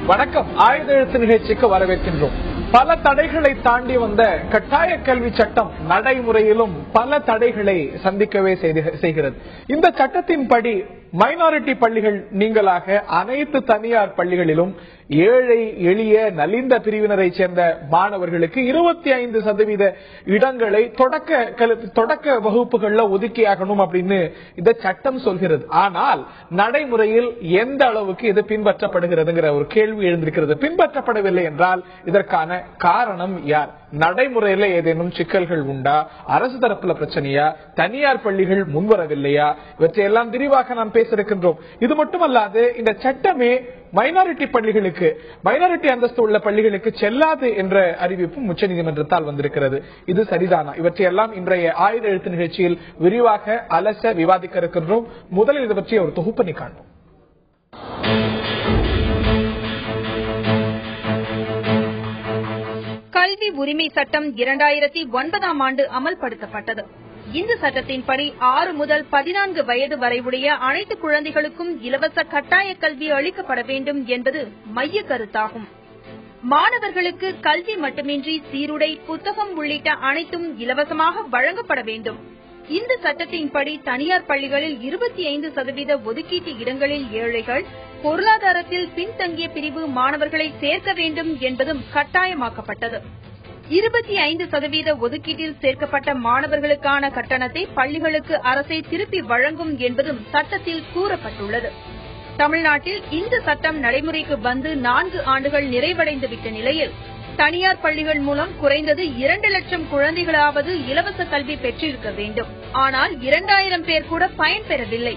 வணக்கம். ஆயுத எழுத்து நிகழ்ச்சிக்கு வரவேற்கின்றோம். பல தடைகளை தாண்டி வந்த கட்டாய கல்வி சட்டம் நடைமுறையிலும் பல தடைகளை சந்திக்கவே செய்கிறது. இந்த சட்டத்தின்படி மைனாரிட்டி பள்ளிகள் நீங்களாக அனைத்து தனியார் பள்ளிகளிலும் ஏழை எளிய நலிந்த பிரிவினரை சேர்ந்த மாணவர்களுக்கு 25% இடங்களை தொடக்க வகுப்புகள்ல ஒதுக்கியாகணும் அப்படின்னு இந்த சட்டம் சொல்கிறது. ஆனால் நடைமுறையில் எந்த அளவுக்கு இது பின்பற்றப்படுகிறதுங்கிற ஒரு கேள்வி எழுந்திருக்கிறது. பின்பற்றப்படவில்லை என்றால் இதற்கான காரணம் யார்? நடைமுறையில ஏதேனும் சிக்கல்கள் உண்டா? அரசு தரப்புல பிரச்சனையா? தனியார் பள்ளிகள் முன்வரவில்லையா? இவற்றையெல்லாம் விரிவாக நாம் பேச இருக்கின்றோம். இது மட்டுமல்லாது இந்த சட்டமே மைனாரிட்டி பள்ளிகளுக்கு, மைனாரிட்டி அந்தஸ்து உள்ள பள்ளிகளுக்கு செல்லாது என்ற அறிவிப்பும் உச்சநீதிமன்றத்தால் வந்திருக்கிறது. இது சரிதானா? இவற்றையெல்லாம் இன்றைய ஆயுத எழுத்து நிகழ்ச்சியில் விரிவாக அலச விவாதிக்க இருக்கின்றோம். முதலில் இது பற்றிய ஒரு தொகுப்பணி காண்போம். கல்வி உரிமை சட்டம் 2009ஆம் ஆண்டு அமல்படுத்தப்பட்டது. இந்த சட்டத்தின்படி 6 முதல் 14 வயது வரை உடைய அனைத்து குழந்தைகளுக்கும் இலவச கட்டாய கல்வி அளிக்கப்பட வேண்டும் என்பது மைய கருத்தாகும். மாணவர்களுக்கு கல்வி மட்டுமின்றி சீருடை, புத்தகம் உள்ளிட்ட அனைத்தும் இலவசமாக வழங்கப்பட வேண்டும். இந்த சட்டத்தின்படி தனியார் பள்ளிகளில் 25% ஒதுக்கீட்டு இடங்களில் ஏழைகள், பொருளாதாரத்தில் பின்தங்கிய பிரிவு மாணவர்களை சேர்க்க வேண்டும் என்பதும் கட்டாயமாக்கப்பட்டது. 25% ஒதுக்கீட்டில் சேர்க்கப்பட்ட மாணவர்களுக்கான கட்டணத்தை பள்ளிகளுக்கு அரசே திருப்பி வழங்கும் என்பதும் சட்டத்தில் கூறப்பட்டுள்ளது. தமிழ்நாட்டில் இந்த சட்டம் நடைமுறைக்கு வந்து 4 ஆண்டுகள் நிறைவடைந்துவிட்ட நிலையில் தனியார் பள்ளிகள் மூலம் குறைந்தது 2 லட்சம் குழந்தைகளாவது இலவச கல்வி பெற்றிருக்க வேண்டும். ஆனால் 2000 பேர் கூட பயன்பெறவில்லை.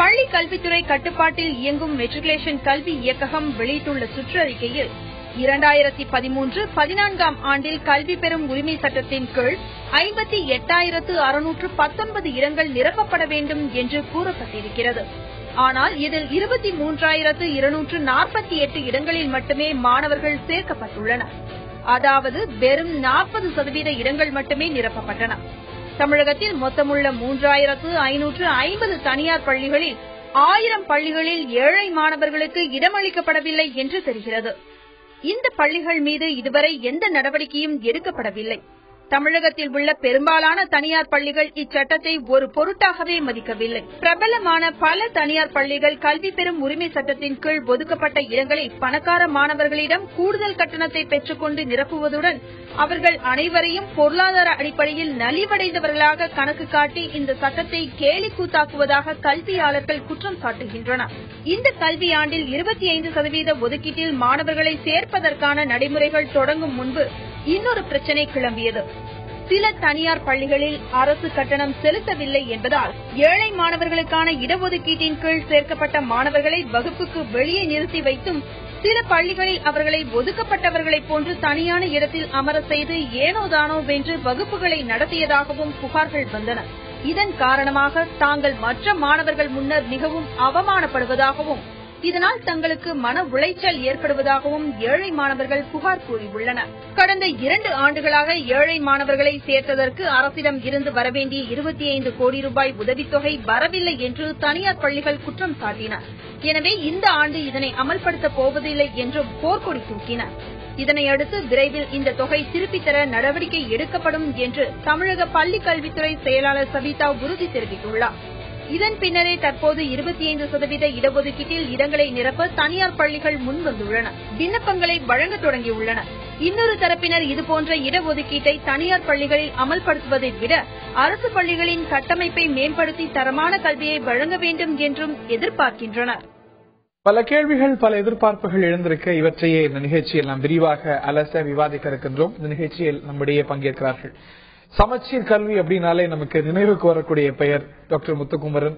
பள்ளி கல்வித்துறை கட்டுப்பாட்டில் இயங்கும் மெட்ரிகுலேஷன் கல்வி இயக்ககம் வெளியிட்டுள்ள சுற்றறிக்கையில் 2013-14ஆம் ஆண்டில் கல்வி பெறும் உரிமை சட்டத்தின் கீழ் 58,619 இடங்கள் நிரப்பப்பட வேண்டும் என்று கூறப்பட்டிருக்கிறது. ஆனால் இதில் 23,248 இடங்களில் மட்டுமே மாணவர்கள் சேர்க்கப்பட்டுள்ளனர். அதாவது வெறும் 40% இடங்கள் மட்டுமே நிரப்பப்பட்டன. தமிழகத்தில் மொத்தமுள்ள 3,550 தனியார் பள்ளிகளில் 1000 பள்ளிகளில் ஏழை மாணவர்களுக்கு இடமளிக்கப்படவில்லை என்று தெரிகிறது. இந்த பள்ளிகள் மீது இதுவரை எந்த நடவடிக்கையும் எடுக்கப்படவில்லை. தமிழகத்தில் உள்ள பெரும்பாலான தனியார் பள்ளிகள் இச்சட்டத்தை ஒரு பொருட்டாகவே மதிக்கவில்லை. பிரபலமான பல தனியார் பள்ளிகள் கல்வி பெறும் உரிமை சட்டத்தின் கீழ் ஒதுக்கப்பட்ட இடங்களை பணக்கார மாணவர்களிடம் கூடுதல் கட்டணத்தை பெற்றுக்கொண்டு நிரப்புவதுடன் அவர்கள் அனைவரையும் பொருளாதார அடிப்படையில் நலிவடைந்தவர்களாக கணக்கு காட்டி இந்த சட்டத்தை கேலி கூத்தாக்குவதாக கல்வியாளர்கள் குற்றம் சாட்டுகின்றனர். இந்த கல்வியாண்டில் 25% ஒதுக்கீட்டில் மாணவர்களை சேர்ப்பதற்கான நடைமுறைகள் தொடங்கும் முன்பு இன்னொரு பிரச்சினை கிளம்பியது. சில தனியார் பள்ளிகளில் அரசு கட்டணம் செலுத்தவில்லை என்பதால் ஏழை மாணவர்களுக்கான இடஒதுக்கீட்டின் கீழ் சேர்க்கப்பட்ட மாணவர்களை வகுப்புக்கு வெளியே நிறுத்தி வைத்தும், சில பள்ளிகளில் அவர்களை ஒதுக்கப்பட்டவர்களைப் போன்று தனியான இடத்தில் அமர செய்து ஏனோதானோ வென்று வகுப்புகளை நடத்தியதாகவும் புகார்கள் வந்தன. இதன் காரணமாக தாங்கள் மற்ற மாணவர்கள் முன்னர் மிகவும் அவமானப்படுவதாகவும், இதனால் தங்களுக்கு மன உளைச்சல் ஏற்படுவதாகவும் ஏழை மாணவர்கள் புகார் கூறியுள்ளனர். கடந்த 2 ஆண்டுகளாக ஏழை மாணவர்களை சேர்த்ததற்கு அரசிடம் இருந்து வரவேண்டிய 25 கோடி ரூபாய் உதவித்தொகை வரவில்லை என்று தனியார் பள்ளிகள் குற்றம் சாட்டின. எனவே இந்த ஆண்டு இதனை அமல்படுத்தப் போவதில்லை என்றும் போர்க்கொடி தூக்கினர். இதனையடுத்து விரைவில் இந்த தொகை திருப்பித் தர நடவடிக்கை எடுக்கப்படும் என்று தமிழக பள்ளிக் கல்வித்துறை செயலாளர் சவிதா உறுதி தெரிவித்துள்ளார். இதன் பின்னரே தற்போது 25% இடஒதுக்கீட்டில் இடங்களை நிரப்ப தனியார் பள்ளிகள் முன்வந்துள்ளன. விண்ணப்பங்களை வழங்க தொடங்கியுள்ளன. இன்னொரு தரப்பினர் இதுபோன்ற இடஒதுக்கீட்டை தனியார் பள்ளிகளில் அமல்படுத்துவதை விட அரசு பள்ளிகளின் கட்டமைப்பை மேம்படுத்தி தரமான கல்வியை வழங்க வேண்டும் என்றும் எதிர்பார்க்கின்றனர். பல கேள்விகள், பல எதிர்பார்ப்புகள் எழுந்திருக்க இவற்றையே இந்த நிகழ்ச்சியில் நாம் விரிவாக அலச விவாதிக்க இருக்கின்றோம். இந்த நிகழ்ச்சியில் நம்முடைய பங்கேற்கிறார்கள். சமச்சீர் கல்வி அப்படின்னாலே நமக்கு நினைவுக்கு வரக்கூடிய பெயர் டாக்டர் முத்துக்குமரன்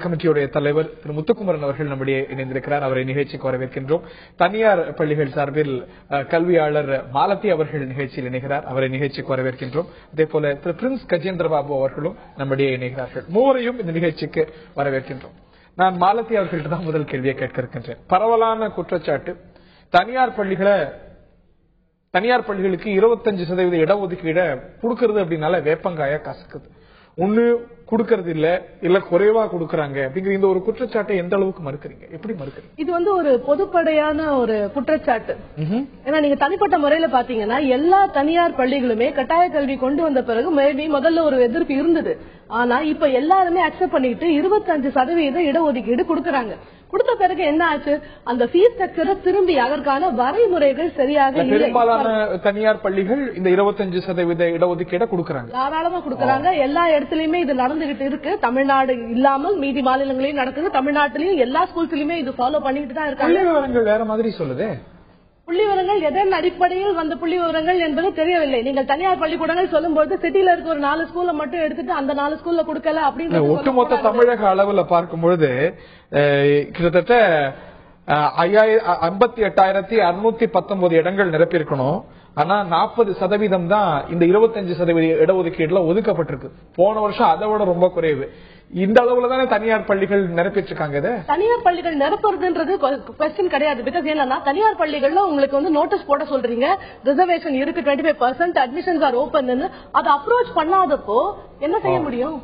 கமிட்டியுடைய தலைவர் திரு முத்துக்குமரன் அவர்கள் நம்முடைய இணைந்திருக்கிறார். அவரை நிகழ்ச்சிக்கு வரவேற்கின்றோம். தனியார் பள்ளிகள் சார்பில் கல்வியாளர் மாலதி அவர்கள் நிகழ்ச்சியில் இணைகிறார். அவரை நிகழ்ச்சிக்கு வரவேற்கின்றோம். அதே போல திரு பிரின்ஸ் கஜேந்திர பாபு அவர்களும் நம்முடைய இணைகிறார்கள். மூவரையும் இந்த நிகழ்ச்சிக்கு வரவேற்கின்றோம். நான் மாலதி அவர்கள்ட்ட தான் முதல் கேள்வியை கேட்க இருக்கின்றேன். பரவலான குற்றச்சாட்டு, தனியார் பள்ளிகளுக்கு 25% இடஒதுக்கீட கொடுக்கறது அப்படின்னால வேப்பங்காய கசக்குது. ஒண்ணு கொடுக்கறது இல்ல குறைவா கொடுக்கறாங்க அப்படிங்கிற இந்த ஒரு குற்றச்சாட்டை எந்த அளவுக்கு மறுக்கிறீங்க, எப்படி மறுக்கிறீங்க? இது ஒரு பொதுப்படையான ஒரு குற்றச்சாட்டு. ஏன்னா நீங்க தனிப்பட்ட முறையில பாத்தீங்கன்னா எல்லா தனியார் பள்ளிகளுமே கட்டாய கல்வி கொண்டு வந்த பிறகு மேபி முதல்ல ஒரு எதிர்ப்பு இருந்தது. ஆனா இப்ப எல்லாருமே அக்செப்ட் பண்ணிட்டு 25% இடஒதுக்கீடு கொடுக்கறாங்க. கொடுத்த பிறகு என்ன ஆச்சு, அந்த ஃபீஸ் ஸ்ட்ரக்சரை திரும்பி அதற்கான வரைமுறைகள் சரியாக இல்லை. பெரும்பாலான தனியார் பள்ளிகள் இந்த 25% இடஒதுக்கீடு கொடுக்கறாங்க, தாராளமா கொடுக்கறாங்க. எல்லா இடத்துலயுமே இது நடந்துகிட்டு இருக்கு. தமிழ்நாடு இல்லாமல் மீதி மாநிலங்களையும் நடக்குது. தமிழ்நாட்டிலையும் எல்லா ஸ்கூல்ஸ்லயுமே இது ஃபாலோ பண்ணிட்டு தான் இருக்காங்க. புள்ளி விவரங்கள் வேற மாதிரி சொல்லுது. புள்ளி விவரங்கள் எதன் அடிப்படையில் வந்த புள்ளி விவரங்கள் என்பது தெரியவில்லை. நீங்கள் தனியார் பள்ளிக்கூடங்கள் சொல்லும்போது சிட்டில இருக்க ஒரு 4 ஸ்கூல்ல மட்டும் எடுத்துட்டு அந்த 4 ஸ்கூல்ல கொடுக்கல அப்படின்னு ஒட்டுமொத்த தமிழக அளவுல பார்க்கும்பொழுது கிட்டத்தட்ட 58,619 இடங்கள் நிரப்பியிருக்கணும். ஆனா 40% தான் இந்த 25% இடஒதுக்கீடுல ஒதுக்கப்பட்டிருக்கு. போன வருஷம் அதை விட ரொம்ப குறைவு. இந்த அளவுல தானே தனியார் பள்ளிகள் நிரப்பிட்டு இருக்காங்க. தனியார் பள்ளிகள் நிரப்புறதுன்றது குவெஸ்டின் கிடையாது. பிகாஸ் என்னன்னா தனியார் பள்ளிகள்ல உங்களுக்கு நோட்டீஸ் போட சொல்றீங்க, ரிசர்வேஷன் இருக்கு 25%, அட்மிஷன்ஸ் ஆர் ஓபன். அதை அப்ரோச் பண்ணாதப்போ என்ன செய்ய முடியும்?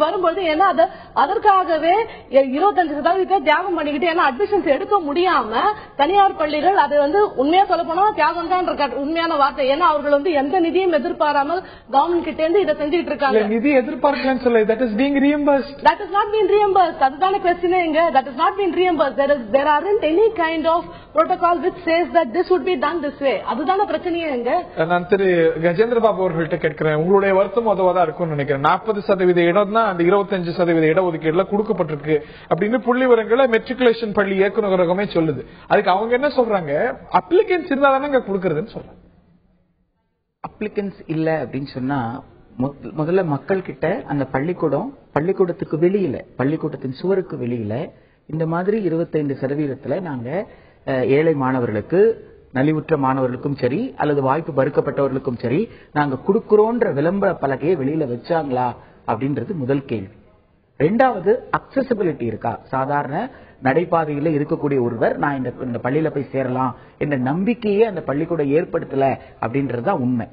வரும்போது அதற்காகவே 25% தியாகம் பண்ணிக்கிட்டு அட்மிஷன்ஸ் எடுக்க முடியாம தனியார் பள்ளிகள் அது உண்மையா சொல்ல போனா தியாகம் தான் உண்மையான வார்த்தை. ஏன்னா அவர்கள் எந்த நிதியும் எதிர்பாராமல் கவர்மெண்ட் கிட்ட இருந்து இதை செஞ்சுட்டு இருக்காங்க. நிதி எதிர்பார்க்கலன்னு சொல்லி that is being reimbursed. That is not being reimbursed. அதுதான क्वेश्चन இங்க. That is not being reimbursed. There aren't any kind of protocol which says that this would be done this way. அதுதான பிரச்சனையே இங்க. நான் திரு கஜேந்திர பாபு அவர்கள்ட்ட கேட்கிறேன், உங்களுடைய வருத்தம் அதுவாதான் இருக்கும்னு நினைக்கிறேன். 40% இடம் தான் அந்த 25% இடஒதுக்கீடுல கொடுக்கப்பட்டிருக்கு அப்படின்னு புள்ளி விவரங்களை மெட்ரிகுலேஷன் பள்ளி இயக்குநரகமே சொல்லுது. அதுக்கு அவங்க என்ன சொல்றாங்க, அப்ளிகன்ஸ் இருந்தா தானே கொடுக்கறதுன்னு சொல்றாங்க. அப்ளிகன்ஸ் இல்ல அப்படின்னு சொன்னா முதல்ல மக்கள் கிட்ட அந்த பள்ளிக்கூடத்துக்கு வெளியில, பள்ளிக்கூடத்தின் சுவருக்கு வெளியில இந்த மாதிரி 25% நாங்க ஏழை மாணவர்களுக்கு, நலிவுற்ற மாணவர்களுக்கும் சரி அல்லது வாய்ப்பு மறுக்கப்பட்டவர்களுக்கும் சரி நாங்க கொடுக்கிறோன்ற விளம்பர பலகையை வெளியில வச்சாங்களா அப்படின்றது முதல் கேள்வி. ரெண்டாவது, அக்சசிபிலிட்டி இருக்கா? சாதாரண நடைபாதையில இருக்கக்கூடிய ஒருவர் நான் இந்த பள்ளியில போய் சேரலாம் என்ற நம்பிக்கையே அந்த பள்ளிக்கூடம் ஏற்படுத்தல அப்படின்றதுதான் உண்மை.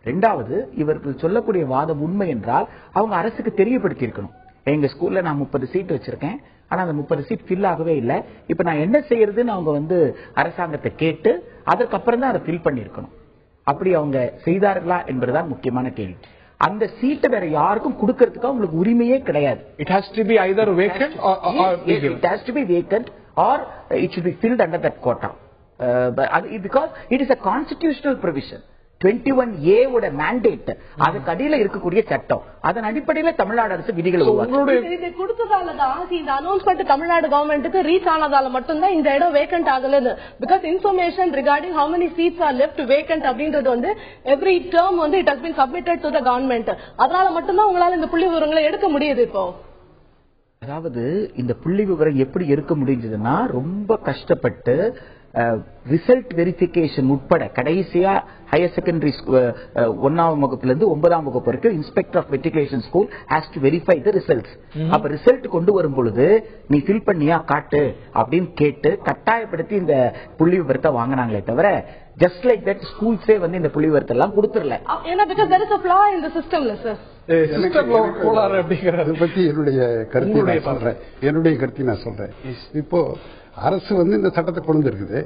ரெண்டாவது, இவர்கள் சொல்லக்கூடிய வாதம் உண்மை என்றால் அவங்க அரசுக்கு தெரியப்படுத்தி இருக்கணும். எங்க ஸ்கூல்ல நான் 30 சீட் வச்சிருக்கேன், ஆனா அந்த 30 சீட் ஃபில் ஆகவே இல்லை, இப்ப நான் என்ன செய்யறதுன்னு அவங்க அரசாங்கத்தை கேட்டு அதற்கப்புறம் தான் அதை ஃபில் பண்ணிருக்கணும். அப்படி அவங்க செய்தார்களா என்பதுதான் முக்கியமான கேள்வி. அந்த சீட்டை வேற யாருக்கும் கொடுக்கறதுக்கு அவங்களுக்கு உரிமையே கிடையாது. It has to be either vacant or it has to be vacant or it should be filled under that quota. Because it is a constitutional provision. 21A ஓட மேண்டேட், அதுக்கு அடியில இருக்கக்கூடிய சட்டம், அதன் அடிப்படையில் தமிழ்நாடு அரசு விதிகளை கொடுத்ததாலதான் இந்த அனௌன்ஸ்மெண்ட் தமிழ்நாடு கவர்மெண்ட்டுக்கு ரீச் ஆனதால மட்டும்தான் இந்த இடம் வேக்கன்ட் ஆகலன்னு. Because information regarding how many seats are left vacant அப்படின்றது every term it has been submitted to the government. அதனால மட்டும்தான் உங்களால இந்த புள்ளி விவரங்களை எடுக்க முடியுது. இப்போ அதாவது இந்த புள்ளி விவரம் எப்படி எடுக்க முடிஞ்சதுன்னா ரொம்ப கஷ்டப்பட்டு ரிசல்ட் வெரிஃபிகேஷன் உட்பட கடைசியா ஹையர் செகண்டரி 1ஆம் வகுப்புல இருந்து 9ஆம் வகுப்பு வரைக்கும் inspector of matriculation school has to verify the results. அப்ப ரிசல்ட் கொண்டு வரும் பொழுது நீ ஃபில் பண்ணியா காட்டு அப்படின்னு கேட்டு கட்டாயப்படுத்தி இந்த புள்ளி விவரத்தை வாங்கினாங்களே தவிர ஜஸ்ட் லைக் தட் ஸ்கூல்ஸே இந்த புள்ளி விவரத்தை எல்லாம் கொடுத்துடல. ஏன்னா because there is a flaw in the system sir. என்னுடைய கருத்தை நான் சொல்றேன். இப்போ அரசு இந்த சட்டத்தை கொண்டு இருக்குது,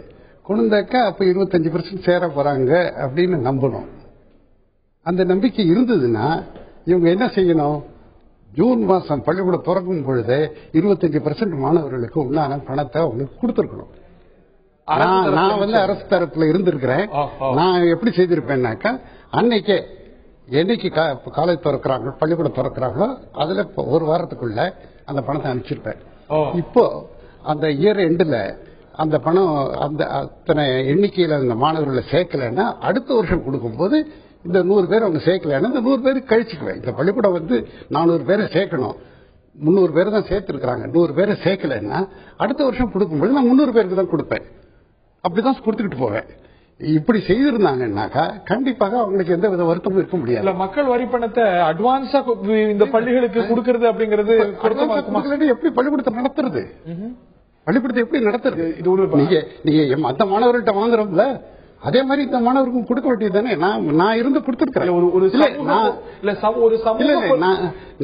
கொண்டாக்கா அப்ப 25% சேர போறாங்க அப்படின்னு நம்பணும். அந்த நம்பிக்கை இருந்ததுன்னா இவங்க என்ன செய்யணும், ஜூன் மாசம் பள்ளிக்கூடம் திறக்கும் பொழுது 25% மாணவர்களுக்கு உண்டான பணத்தை அவங்களுக்கு கொடுத்திருக்கணும். நான் அரசு தரப்புல இருந்திருக்கிறேன். நான் எப்படி செய்திருப்பேன்னாக்கா, அன்னைக்கே என்னைக்கு காலேஜ் திறக்கிறாங்களோ பள்ளிக்கூடம் திறக்கிறாங்களோ அதுல ஒரு வாரத்துக்குள்ள அந்த பணத்தை அனுப்பிச்சிருப்பேன். இப்போ அந்த இயர் எண்டுல அந்த பணம் அந்த அத்தனை எண்ணிக்கையில அந்த மாணவர்களை சேர்க்கலன்னா அடுத்த வருஷம் கொடுக்கும்போது இந்த 100 பேர் அவங்க சேர்க்கலன்னா இந்த 100 பேருக்கு கழிச்சுக்குவேன். இந்த பள்ளிக்கூடம் 400 பேரை சேர்க்கணும், 300 பேர் தான் சேர்த்திருக்கிறாங்க, 100 பேரை சேர்க்கலன்னா அடுத்த வருஷம் கொடுக்கும்போது நான் 300 பேருக்கு தான் கொடுப்பேன். அப்படிதான் கொடுத்துக்கிட்டு போவேன். இப்படி செய்திருந்தாங்கன்னாக்கா கண்டிப்பாக அவங்களுக்கு எந்த வித வருத்தமும் இருக்க முடியாது. மக்கள் வரி பணத்தை அட்வான்ஸா இந்த பள்ளிகளுக்கு கொடுக்கறது அப்படிங்கறது எப்படி பள்ளிக்கூடத்தை நடத்துறது? பள்ளிக்கூடத்தை எப்படி நடத்துறது? நீங்க மத்த மாணவர்கள்ட்ட வாங்குறோம்ல, அதே மாதிரி இந்த மாணவருக்கும் கொடுக்க வேண்டியது தானே. நான் இருந்து கொடுத்துருக்கேன்.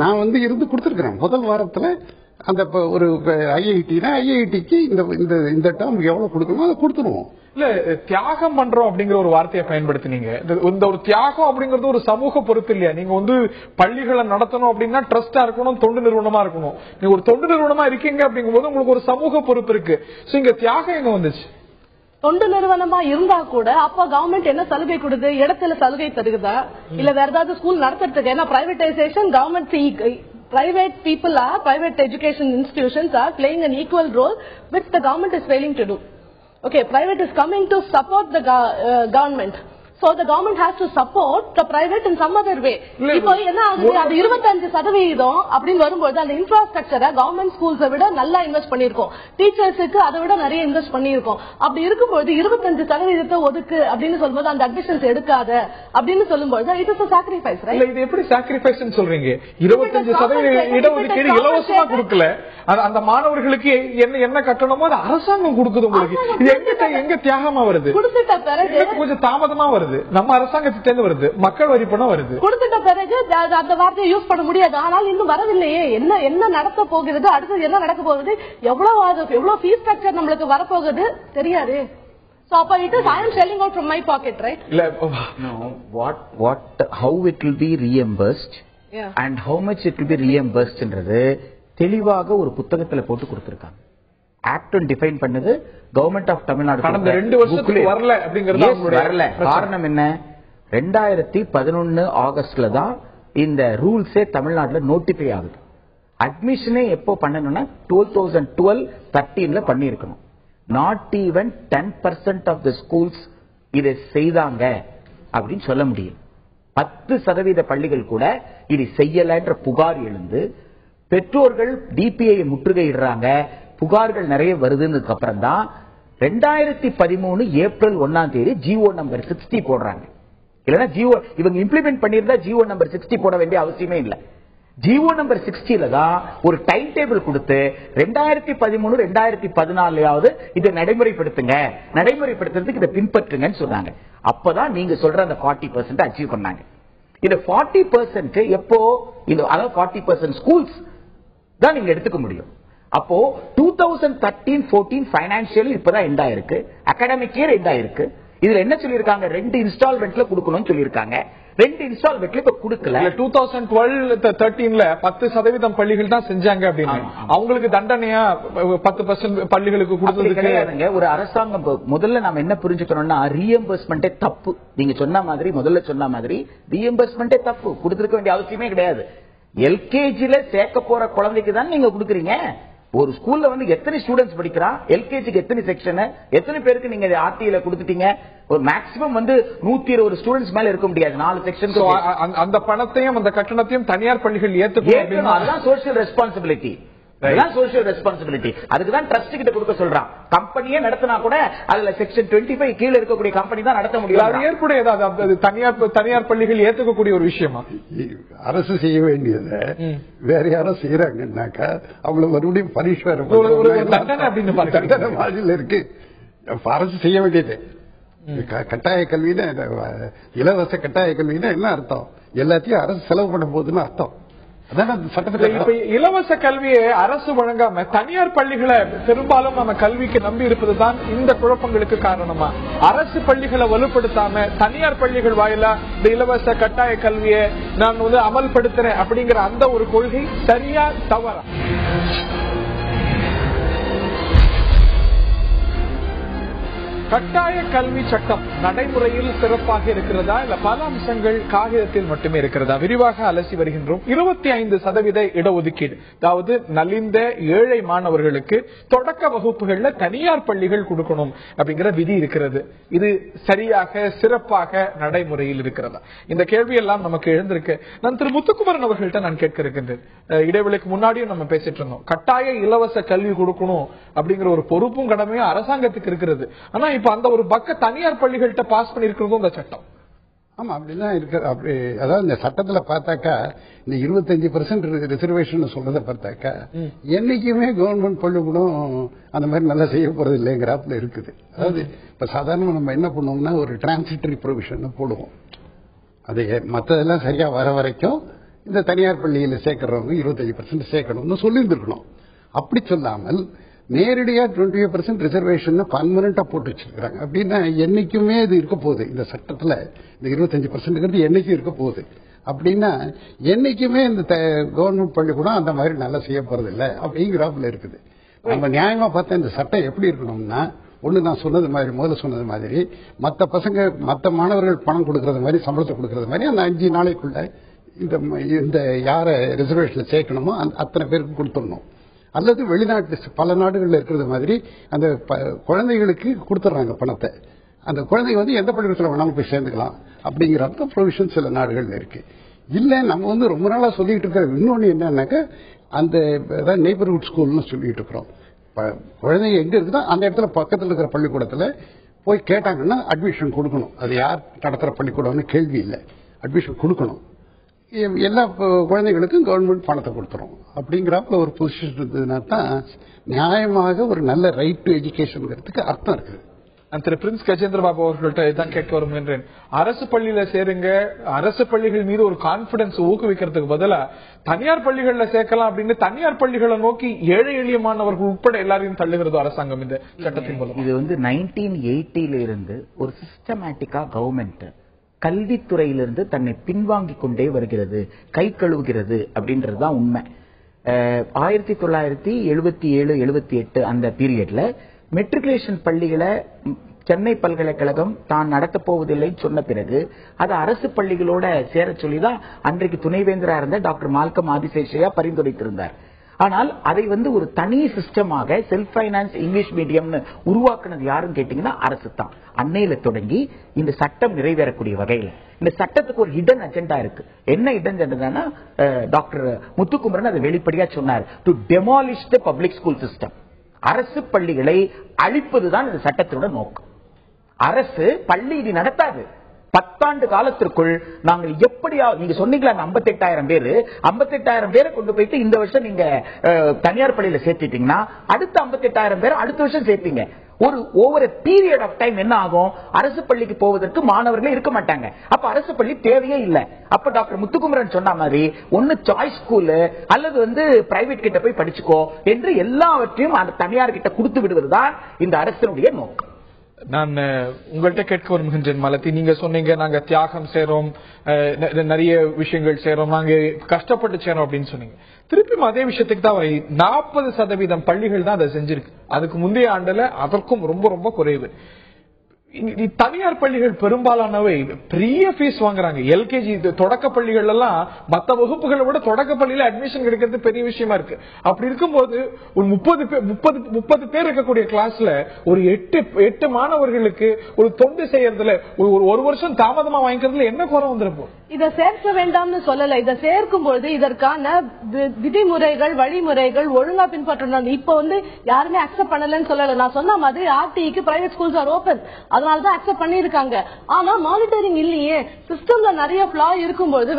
நான் வந்து இருந்து கொடுத்துருக்கேன். முதல் வாரத்துல அந்த ஒரு ஐஐடிக்கு இந்த டேர்ம் எவ்வளவு கொடுக்கணுமோ அதை கொடுத்துருவோம். இல்ல தியாகம் பண்றோம் அப்படிங்கிற ஒரு வார்த்தையை பயன்படுத்தினீங்க. இந்த ஒரு தியாகம் அப்படிங்கறது ஒரு சமூக பொறுப்பு இல்லையா? நீங்க வந்து பள்ளிகளை நடத்தணும் அப்படின்னா ட்ரஸ்டா இருக்கணும், தொண்டு நிறுவனமா இருக்கணும். நீங்க ஒரு தொண்டு நிறுவனமா இருக்கீங்க அப்படிங்கும் போது உங்களுக்கு ஒரு சமூக பொறுப்பு இருக்கு. இங்க தியாகம் எங்க வந்துச்சு? தொண்டு நிறுவனமா இருந்தா கூட அப்ப கவர்மெண்ட் என்ன சலுகை கொடுக்குது? இடத்துல சலுகை தருகுதா இல்ல வேற ஏதாவது ஸ்கூல் நடத்துறதுக்கு? ஏன்னா privatisation government private people are private education institutions are playing an equal role which the government is failing to do. Okay, private is coming to support the government. So the government has to support the private in some other way. இப்போ என்ன ஆகுது? அது 25% அப்படின்னு வரும்போது அந்த இன்ஃப்ராஸ்ட்ரக்சரை government ஸ்கூல்ஸை விட நல்லா invest பண்ணிருக்கோம். டீச்சர்ஸுக்கு அதை விட நிறைய இன்வெஸ்ட் பண்ணிருக்கோம். அப்படி இருக்கும்போது 25% ஒதுக்கு அப்படின்னு சொல்லும்போது அந்த அட்மிஷன்ஸ் எடுக்காத அப்படின்னு சொல்லும்போது it is a sacrifice, right? இது எப்படி sacrifice ன்னு சொல்றீங்க? 25% இடஒதுக்கீடு இலவசமா கொடுக்கல. அந்த மாணவர்களுக்கு என்ன கட்டணமோ அது அரசாங்கம் கொடுக்குது உங்களுக்கு. இது எங்க தியாகமா வருது? கொடுத்துட்ட பிறகு கொஞ்சம் தாமதமா வருது. நம்ம அரசாங்கத்திலிருந்து வருது, மக்கள் வரி பணம் வருது. கொடுத்துட்ட பிறகு அந்த வார்த்தையை யூஸ் பண்ண முடியாது. ஆனால் இன்னும் வரவில்லையே. என்ன நடக்க போகிறது, அடுத்து என்ன நடக்க போகுது, எவ்வளவு ஃபீஸ் ஸ்ட்ரக்சர் நம்மளுக்கு வரப்போகுது தெரியாது. So it is I am selling out from my pocket, right? No, how it will be reimbursed and how much it will be reimbursed என்றது தெளிவாக ஒரு புத்தகத்துல போட்டு கொடுத்திருக்காங்க. ஆக்ட் டிஃபைன் பண்ணது கவர்மெண்ட் ஆஃப் தமிழ்நாடு. கடந்த 2 வருஷத்துக்கு வரல அப்படிங்கறது வரல. காரணம் என்ன? 2011 ஆகஸ்ட்ல தான் இந்த ரூல்ஸே தமிழ்நாட்டுல நோட்டிஃபை ஆகுது. அட்மிஷனே எப்போ பண்ணணும்னா 2012-13ல பண்ணிருக்கணும். Not even 10% of the schools இதை செய்தாங்க அப்படின்னு சொல்ல முடியும். 10% பள்ளிகள் கூட இது செய்யலன்ற புகார் எழுந்து பெற்றோர்கள் டிபிஐ முற்றுகையிடுறாங்க. புகார்கள் நிறைய வருதுன்னு அப்புறம் தான் 2013 ஏப்ரல் 1 ஜிஓ நம்பர் 60 போடுறாங்க. இல்லன்னா ஜிஓ இவங்க இம்ப்ளிமெண்ட் பண்ணிருந்தா ஜிஓ நம்பர் 60 போட வேண்டிய அவசியமே இல்லை. ஜிஓ நம்பர் 60ல தான் ஒரு டைம் டேபிள் கொடுத்து 2013 2014 இதை நடைமுறைப்படுத்துங்க, நடைமுறைப்படுத்துறதுக்கு இதை பின்பற்றுங்கன்னு சொன்னாங்க. அப்பதான் நீங்க சொல்ற அந்த 40% அச்சீவ் பண்ணாங்க. இந்த 40% எப்போ? அதாவது 40% ஸ்கூல்ஸ் தான் நீங்க எடுத்துக்க முடியும். அப்போ 2013-14 பைனான்சியல் இப்பதான் எண்ட் ஆயிருக்கு, அகாடமிக் இயர் எண்ட் ஆயிருக்கு. இதுல என்ன சொல்லிருக்காங்க? 2 இன்ஸ்டால்மெண்ட்ல கொடுக்கணும்னு சொல்லிருக்காங்க. 2 இன்ஸ்டால்மெண்ட்ல இப்ப கொடுக்கல. 2012-13ல 10% பள்ளிகள் தான் செஞ்சாங்க அப்படின்னு அவங்களுக்கு தண்டனையா 10% பள்ளிகளுக்கு கொடுத்ததுக்கு ஒரு அரசாங்கம். முதல்ல நாம என்ன புரிஞ்சுக்கணும்னா ரீஎம்பர்ஸ்மெண்டே தப்பு. நீங்க சொன்ன மாதிரி முதல்ல சொன்ன மாதிரி ரீஎம்பர்ஸ்மெண்டே தப்பு. கொடுத்திருக்க வேண்டிய அவசியமே கிடையாது. எல்கேஜில சேர்க்க போற குழந்தைக்கு தான் நீங்க கொடுக்குறீங்க. ஒரு ஸ்கூல்ல வந்து எத்தனை ஸ்டூடெண்ட்ஸ் படிக்கிறான், எல்கேஜிக்கு எத்தனை செக்ஷன், எத்தனை பேருக்கு நீங்க ஆர்டில கொடுத்துட்டீங்க? ஒரு மேக்ஸிமம் வந்து 120 ஸ்டூடெண்ட்ஸ் மேல இருக்க முடியாது. 4 செக்ஷன். அந்த பணத்தையும் அந்த கட்டணத்தையும் தனியார் பள்ளிகள் ஏத்துக்கணும். அதுதான் சோசியல் ரெஸ்பான்சிபிலிட்டி. Social responsibility. அதுக்குதான் ட்ரஸ்ட் கிட்ட கொடுக்க சொல்றான். கம்பெனியே நடத்தினா கூட அதுல செக்ஷன் 25 கீழே இருக்கக்கூடிய கம்பெனி தான் நடத்த முடியும். அது ஏற்புடையது. தனியார் பள்ளிகள் ஏத்துக்கக்கூடிய ஒரு விஷயமா? அரசு செய்ய வேண்டியது வேற யாரும் செய்யறாங்கன்னாக்கா அவங்கள மறுபடியும் பனிஷ்மெண்ட் இருக்கு. அரசு செய்ய வேண்டியது கட்டாய கல்வினா, இலவச கட்டாய கல்வினா என்ன அர்த்தம்? எல்லாத்தையும் அரசு செலவு பண்ண போகுதுன்னு அர்த்தம். இலவச கல்வியை அரசு வழங்காம தனியார் பள்ளிகளை பெரும்பாலும் நம்ம கல்விக்கு நம்பி இருப்பதுதான் இந்த குழப்பங்களுக்கு காரணமா? அரசு பள்ளிகளை வலுப்படுத்தாம தனியார் பள்ளிகள் வாயிலா இந்த இலவச கட்டாய கல்வியை நான் வந்து அமல்படுத்துறேன் அப்படிங்கிற அந்த ஒரு கொள்கை சரியா தவறா? கட்டாய கல்வி சட்டம் நடைமுறையில் சிறப்பாக இருக்கிறதா இல்ல பல அம்சங்கள் காகிதத்தில் மட்டுமே இருக்கிறதா? விரிவாக அலசி வருகின்றோம். 25% இடஒதுக்கீடு, அதாவது நலிந்த ஏழை மாணவர்களுக்கு தொடக்க வகுப்புகள்ல தனியார் பள்ளிகள் கொடுக்கணும் அப்படிங்கிற விதி இருக்கிறது. இது சரியாக சிறப்பாக நடைமுறையில் இருக்கிறதா? இந்த கேள்வி எல்லாம் நமக்கு எழுந்திருக்கு. நான் திரு முத்துக்குமரன் அவர்கள்ட்ட நான் கேட்க இருக்கின்றேன். இடைவெளிக்கு முன்னாடியும் நம்ம பேசிட்டு இருந்தோம். கட்டாய இலவச கல்வி கொடுக்கணும் அப்படிங்கிற ஒரு பொறுப்பும் கடமையும் அரசாங்கத்துக்கு இருக்கிறது. ஆனா இப்ப அந்த ஒரு பக்க தனியார் பள்ளிகள்கிட்ட பாஸ் பண்ணிருக்கிறதும் இந்த சட்டம். ஆமா, அப்படிதான் இருக்கு. அப்படி அதாவது இந்த சட்டத்துல பார்த்தாக்கா இந்த 25% ரிசர்வேஷன் சொல்றத பார்த்தாக்கா என்னைக்குமே கவர்மெண்ட் பள்ளிக்கூடம் அந்த மாதிரி நல்லா செய்ய போறது இல்லைங்கிறாப்புல இருக்குது. அதாவது இப்ப சாதாரணமா நம்ம என்ன பண்ணுவோம்னா ஒரு டிரான்சிட்டரி ப்ரொவிஷன் போடுவோம். அது மற்றதெல்லாம் சரியா வர வரைக்கும் இந்த தனியார் பள்ளியில சேர்க்கிறவங்க 25% சேர்க்கணும்னு சொல்லியிருந்துருக்கணும். அப்படி சொல்லாமல் நேரடியா 25% ரிசர்வேஷன் பர்மனண்டா போட்டு வச்சிருக்காங்க. அப்படின்னா என்னைக்குமே இது இருக்க போகுது. இந்த சட்டத்துல இந்த 25% என்னைக்கும் இருக்க போகுது. அப்படின்னா என்னைக்குமே இந்த கவர்மெண்ட் பள்ளிக்கூடம் அந்த மாதிரி நல்லா செய்ய போறது இல்லை அப்படிங்கிறாப்புல இருக்குது. நம்ம நியாயமா பார்த்தா இந்த சட்டம் எப்படி இருக்கணும்னா, ஒண்ணு நான் சொன்னது மாதிரி முதல்ல சொன்னது மாதிரி மற்ற மாணவர்கள் பணம் கொடுக்கறது மாதிரி சம்பளத்தை கொடுக்கறது மாதிரி அந்த 5 நாளைக்குள்ள இந்த யார ரிசர்வேஷன்ல சேர்க்கணுமோ அத்தனை பேருக்கு கொடுத்துடணும். அல்லது வெளிநாட்டு பல நாடுகள்ல இருக்கிறது மாதிரி அந்த குழந்தைகளுக்கு கொடுத்துறாங்க பணத்தை. அந்த குழந்தைங்க எந்த பள்ளிக்கூடத்தில் வேணாலும் போய் சேர்ந்துக்கலாம் அப்படிங்கிற ப்ரொவிஷன் சில நாடுகள்ல இருக்கு. இல்ல நம்ம ரொம்ப நாளா சொல்லிட்டு இருக்கிற இன்னொன்னு என்னன்னாக்க அந்த நெய்பர்ஹுட் ஸ்கூல்னு சொல்லிட்டு இருக்கிறோம். குழந்தைங்க எங்க இருக்குதோ அந்த இடத்துல பக்கத்தில் இருக்கிற பள்ளிக்கூடத்துல போய் கேட்டாங்கன்னா அட்மிஷன் கொடுக்கணும். அது யார் நடத்துற பள்ளிக்கூடம்னு கேள்வி இல்லை, அட்மிஷன் கொடுக்கணும். எல்லா குழந்தைகளுக்கும் கவர்மெண்ட் பணத்தை கொடுத்துரும் அப்படிங்கிறப்ப ஒரு பொசிஷன் இருந்ததுன்னா தான் நியாயமாக ஒரு நல்ல ரைட் டு எஜுகேஷன்ங்கிறதுக்கு அர்த்தம் இருக்குது. திரு பிரின்ஸ் கஜேந்திர பாபு அவர்கள்ட்ட இதான் கேட்க வருகின்றேன். அரசு பள்ளியில சேருங்க, அரசு பள்ளிகள் மீது ஒரு கான்பிடன்ஸ் ஊக்குவிக்கிறதுக்கு பதிலா தனியார் பள்ளிகள்ல சேர்க்கலாம் அப்படின்னு தனியார் பள்ளிகளை நோக்கி ஏழை எளிய மாணவர்கள் உட்பட எல்லாரையும் தள்ளுகிறது அரசாங்கம் இந்த சட்டத்தின் மூலம். இது 1980 இருந்து ஒரு சிஸ்டமேட்டிக்கா கவர்மெண்ட் கல்வித்துறையிலிருந்து தன்னை பின்வாங்கி கொண்டே வருகிறது, கை கழுவுகிறது அப்படின்றதுதான் உண்மை. 1977-78 அந்த பீரியட்ல மெட்ரிகுலேஷன் பள்ளிகளை சென்னை பல்கலைக்கழகம் தான் நடத்தப் போவதில்லை சொன்ன பிறகு அது அரசு பள்ளிகளோட சேர சொல்லிதான் அன்றைக்கு துணைவேந்தரா இருந்த டாக்டர் மால்கம் ஆதிசேஷையா பரிந்துரைத்திருந்தார். ஆனால் அதை ஒரு தனி சிஸ்டமாக செல்ஃப் பைனான்ஸ் இங்கிலீஷ் மீடியம்னு உருவாக்குனது யாருன்னு கேட்டீங்கன்னா அரசு தான். அன்னையில தொடங்கி இந்த சட்டம் நிறைவேறக்கூடிய வகையில் இந்த சட்டத்துக்கு ஒரு ஹிடன் அஜெண்டா இருக்கு. என்ன ஹிடன் அஜெண்டானா டாக்டர் முத்துக்குமரன் அதை வெளிப்படையா சொன்னார், to demolish the public school system. அரசு பள்ளிகளை அழிப்பதுதான் இந்த சட்டத்தோட நோக்கம். அரசு பள்ளி இது நடத்தாது. 10 ஆண்டு காலத்திற்குள் நாங்கள் எப்படியா நீங்க சொன்னீங்களா 58,000 பேரை கொண்டு போயிட்டு இந்த வருஷம் நீங்க தனியார் பள்ளியில சேர்த்துட்டீங்கன்னா அடுத்த 58,000 பேரை அடுத்த வருஷம் சேர்ப்பீங்க. ஒரு ஓவர் பீரியட் ஆஃப் டைம் என்ன ஆகும், அரசு பள்ளிக்கு போவதற்கு மாணவர்களே இருக்க மாட்டாங்க. அப்ப அரசு பள்ளி தேவையே இல்லை. அப்ப டாக்டர் முத்துக்குமரன் சொன்ன மாதிரி ஒன்னு சாய்ஸ் ஸ்கூல் அல்லது பிரைவேட் கிட்ட போய் படிச்சுக்கோ என்று எல்லாவற்றையும் அந்த தனியார் கிட்ட கொடுத்து விடுவதுதான் இந்த அரசினுடைய நோக்கம். நான் உங்கள்கிட்ட கேட்க வருகின்றேன் மலத்தி. நீங்க சொன்னீங்க நாங்க தியாகம் செய்றோம், நிறைய விஷயங்கள் செய்றோம், நாங்க கஷ்டப்பட்டு செய்றோம் அப்படின்னு சொன்னீங்க. திருப்பியும் அதே விஷயத்துக்கு தான் 40% பள்ளிகள் தான் அதை செஞ்சிருக்கு. அதுக்கு முந்தைய ஆண்டுல அதற்கும் ரொம்ப ரொம்ப குறைவு. தனியார் பள்ளிகள் பெரும்பாலானவை பெரிய ஃபீஸ் வாங்குறாங்க. எல்கேஜி தொடக்க பள்ளிகள் எல்லாம் மற்ற வகுப்புகளை விட தொடக்க பள்ளியில அட்மிஷன் கிடைக்கிறது பெரிய விஷயமா இருக்கு. அப்படி இருக்கும்போது ஒரு 30 பேர் இருக்கக்கூடிய கிளாஸ்ல ஒரு 8 மாணவர்களுக்கு ஒரு தொண்டு செய்யறதுல ஒரு வருஷம் தாமதமா வாங்கிக்கிறதுல என்ன குறை வந்துருப்போம்? இதை சேர்க்க வேண்டாம்னு சொல்லல. இதை சேர்க்கும் பொழுது இதற்கான விதிமுறைகள் வழிமுறைகள் ஒழுங்கா பின்பற்றணும். இப்ப யாருமே அக்செப்ட் பண்ணலன்னு சொல்லல. நான் சொன்ன மாதிரி ஆர்டிக்கு பிரைவேட் ஸ்கூல்ஸ் ஆர் ஓபன், அதனாலதான் அக்செப்ட் பண்ணிருக்காங்க. ஆனா மானிட்டரிங் இல்லையே. சிஸ்டம்ல நிறைய ஃபிளா இருக்கும்போது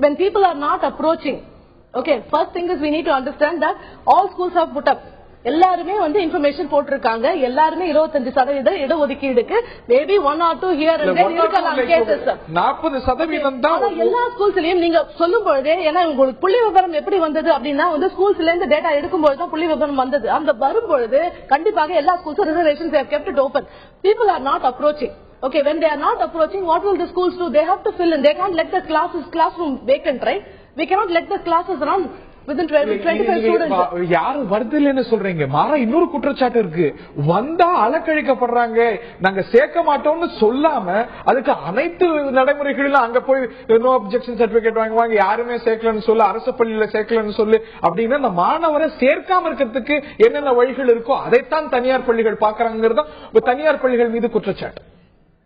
when people are not approaching, okay, first thing is we need to understand that all schools have put up. எல்லாருமே இன்ஃபர்மேஷன் போட்டிருக்காங்க. எல்லாருமே 25% இடஒதுக்கீடுக்கு maybe 1 or 2 here and there இருக்கலாம் கேसेस. 40% தான் எல்லா ஸ்கூல்ஸ்லயும் நீங்க சொல்லும் பொழுதே, ஏன்னா உங்களுக்கு புள்ளி விவரம் எப்படி வந்தது அப்படின்னா ஸ்கூல்ஸ்ல இருந்து டேட்டா எடுக்கும்போது தான் புள்ளி விவரம் வந்தது. அந்த வரும்பொழுது கண்டிப்பாக எல்லா ஸ்கூல்ஸும் reservations have kept it open. People are not approaching. Okay, when they are not approaching, what will the schools do? They have to fill in. They can't let the classroom vacant, right? We cannot let the classes run. யாரும் வருதில்லைன்னு சொல்றீங்க. மாறா இன்னொரு குற்றச்சாட்டு இருக்கு. வந்தா அலக்கழிக்கப்படுறாங்க, நாங்க சேர்க்க மாட்டோம்னு சொல்லாம அதுக்கு அனைத்து நடைமுறைகளிலும் அங்க போய் நோ அப்ஜெக்ஷன் சர்டிபிகேட் வாங்குவாங்க, யாருமே சேர்க்கலன்னு சொல்லு, அரசு பள்ளியில சேர்க்கலன்னு சொல்லு அப்படின்னு அந்த மாணவரை சேர்க்காம இருக்கிறதுக்கு என்னென்ன வழிகள் இருக்கோ அதைத்தான் தனியார் பள்ளிகள் பாக்குறாங்கிறது தனியார் பள்ளிகள் மீது குற்றச்சாட்டு.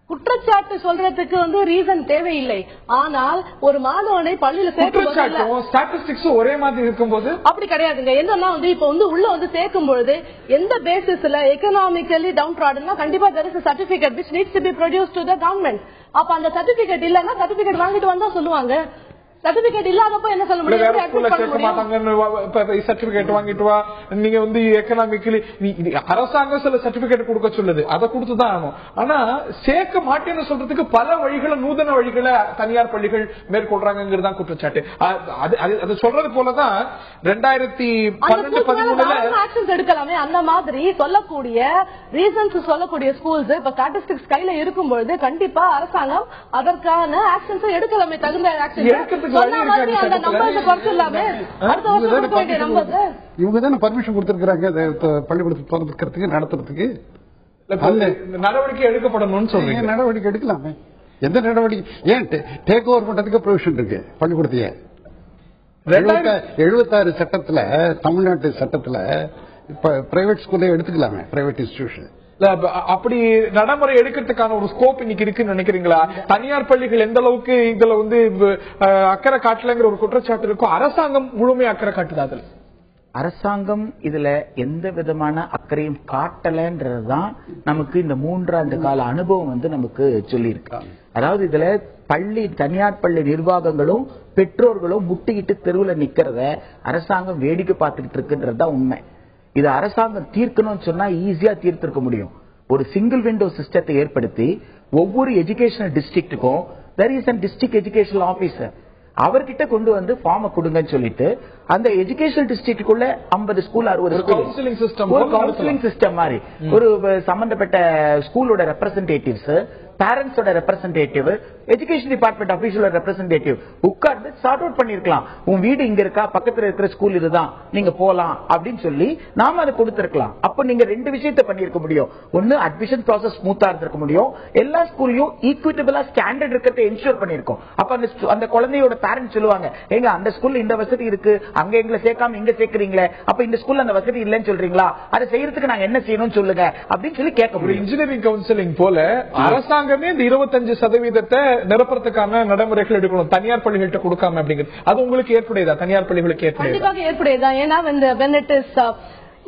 குற்றச்சாட்டு சொல்றதுக்கு ரீசன் தேவையில்லை. ஆனால் ஒரு மாணவனை பள்ளியில சேர்க்கும் ஒரே மாதிரி இருக்கும்போது அப்படி கிடையாதுங்க. என்னன்னா இப்ப உள்ள சேர்க்கும் பொழுது எந்த பேசிஸ்ல எக்கனாமிக்கலி டவுன் ட்ராடன்னா கண்டிப்பா there is a certificate which needs to be produced to the government. அப்ப அந்த சர்டிபிகேட் இல்லன்னா சர்டிபிகேட் வாங்கிட்டு வந்தா சொல்லுவாங்க. சர்டிபிகேட் இல்லாதப்ப என்ன சொல்ல முடியும்? சர்டிபிகேட் வாங்கிட்டு வா, நீங்க எக்கனாமிக்கலி அரசாங்கம் சில சர்டிபிகேட் கொடுக்க சொல்லுது, அதை கொடுத்துதான் ஆகும். ஆனா சேர்க்க மாட்டேன்னு சொல்றதுக்கு பல வழிகளை, நூதன வழிகளை தனியார் பள்ளிகள் மேற்கொள்றாங்கிறதா குற்றச்சாட்டு. அது சொல்றது போலதான் 2012-13 எடுக்கலாமே. அந்த மாதிரி சொல்லக்கூடிய ரீசன்ஸ் சொல்லக்கூடிய ஸ்கூல்ஸ் இப்ப ஸ்டாட்டிஸ்டிக்ஸ் கையில இருக்கும்போது கண்டிப்பா அரசாங்கம் அதற்கான ஆக்ஷன்ஸ் எடுக்கலாமே. தகுந்த ஆக்ஷன் இவங்க தானே பர்மிஷன் கொடுத்திருக்காங்க பள்ளிக்கூடத்தை திறக்கிறதுக்கு, நடத்துறதுக்கு. நடவடிக்கை எடுக்கப்படணும்னு சொல்றீங்க. நடவடிக்கை எடுக்கலாமே. எந்த நடவடிக்கை? ஏன் டேக் ஓவர் பண்றதுக்கு ப்ரொவிஷன் இருக்கு பள்ளிக்கூடத்தையே. 76 சட்டத்துல, தமிழ்நாட்டு சட்டத்துல பிரைவேட் ஸ்கூல்ல எடுத்துக்கலாமே, பிரைவேட் இன்ஸ்டிடியூஷன். அப்படி நடைமுறை எடுக்கிறதுக்கான ஒரு ஸ்கோப் இன்னைக்கு இருக்குன்னு நினைக்கிறீங்களா? தனியார் பள்ளிகள் எந்த அளவுக்கு இதுல அக்கறை காட்டலங்கிற ஒரு குற்றச்சாட்டு இருக்கும். அரசாங்கம் முழுமையா அக்கறை காட்டுது. அரசாங்கம் இதுல எந்த விதமான அக்கறையும் காட்டலன்றதுதான் நமக்கு இந்த 3 ஆண்டு கால அனுபவம் நமக்கு சொல்லி இருக்கு. அதாவது இதுல தனியார் பள்ளி நிர்வாகங்களும் பெற்றோர்களும் முட்டிக்கிட்டு தெருவில் நிக்கிறத அரசாங்கம் வேடிக்கை பார்த்துக்கிட்டு இருக்குன்றதுதான் உண்மை. இது அரசாங்கம் தீர்க்கணும்னு சொன்னா ஈஸியா தீர்த்திருக்க முடியும். ஒரு சிங்கிள் விண்டோ சிஸ்டத்தை ஏற்படுத்தி ஒவ்வொரு educational டிஸ்ட்ரிக்ட்டுக்கும் there is a district educational officer, அவர்கிட்ட கொண்டு ஃபார்ம் கொடுங்கன்னு சொல்லிட்டு அந்த எஜுகேஷனல் டிஸ்ட்ரிக்ட்டுக்குள்ள 50 ஸ்கூல் 60 ஸ்கூல் கவுன்சிலிங் சிஸ்டம் மாதிரி ஒரு சம்பந்தப்பட்ட ஸ்கூலோட ரெப்ரசன்டேட்டிவ்ஸ், பேரண்ட்ஸோட ரெப்ரசன்டேட்டிவ், எஜுகேஷன் டிபார்ட்மெண்ட் அபிஷியலோட ரெப்ரசன்டேட்டிவ் உட்கார்ந்து சார்ட் அவுட் பண்ணிருக்கலாம். உன் வீடு இங்க இருக்கா, பக்கத்துல இருக்கிற ஸ்கூல் இதுதான், நீங்க போலாம் அப்படின்னு சொல்லி நாம அதை கொடுத்திருக்கலாம். அப்ப நீங்க 2 விஷயத்தை பண்ணிருக்க முடியும். ஒன்னு அட்மிஷன் ப்ராசஸ் ஸ்மூத்தா இருந்திருக்க முடியும். எல்லா ஸ்கூல்லையும் ஈக்விட்டபிளா ஸ்டாண்டர்ட் இருக்கிறத என்ஷூர் பண்ணிருக்கோம். அப்ப அந்த குழந்தையோட பேரண்ட்ஸ் சொல்லுவாங்க, எங்க அந்த ஸ்கூல்ல இந்த வசதி இருக்கு, அங்க எங்களை சேர்க்காம இங்க சேர்க்கிறீங்களே, அப்ப இந்த ஸ்கூல்ல அந்த வசதி இல்லைன்னு சொல்றீங்களா, அதை செய்யறதுக்கு நாங்க என்ன செய்யணும்னு சொல்லுங்க அப்படின்னு சொல்லி கேட்க முடியும். இன்ஜினியரிங் கவுன்சிலிங் போல அரசாங்கமே இந்த 25% நிரப்புறதுக்கான நடைமுறைகள் எடுக்கணும், தனியார் பள்ளிகள்கிட்ட கொடுக்காம அப்படிங்கிறது. அது உங்களுக்கு ஏற்புடையதா? தனியார் பள்ளிகளுக்கு ஏற்புடையதா? ஏன்னா when it is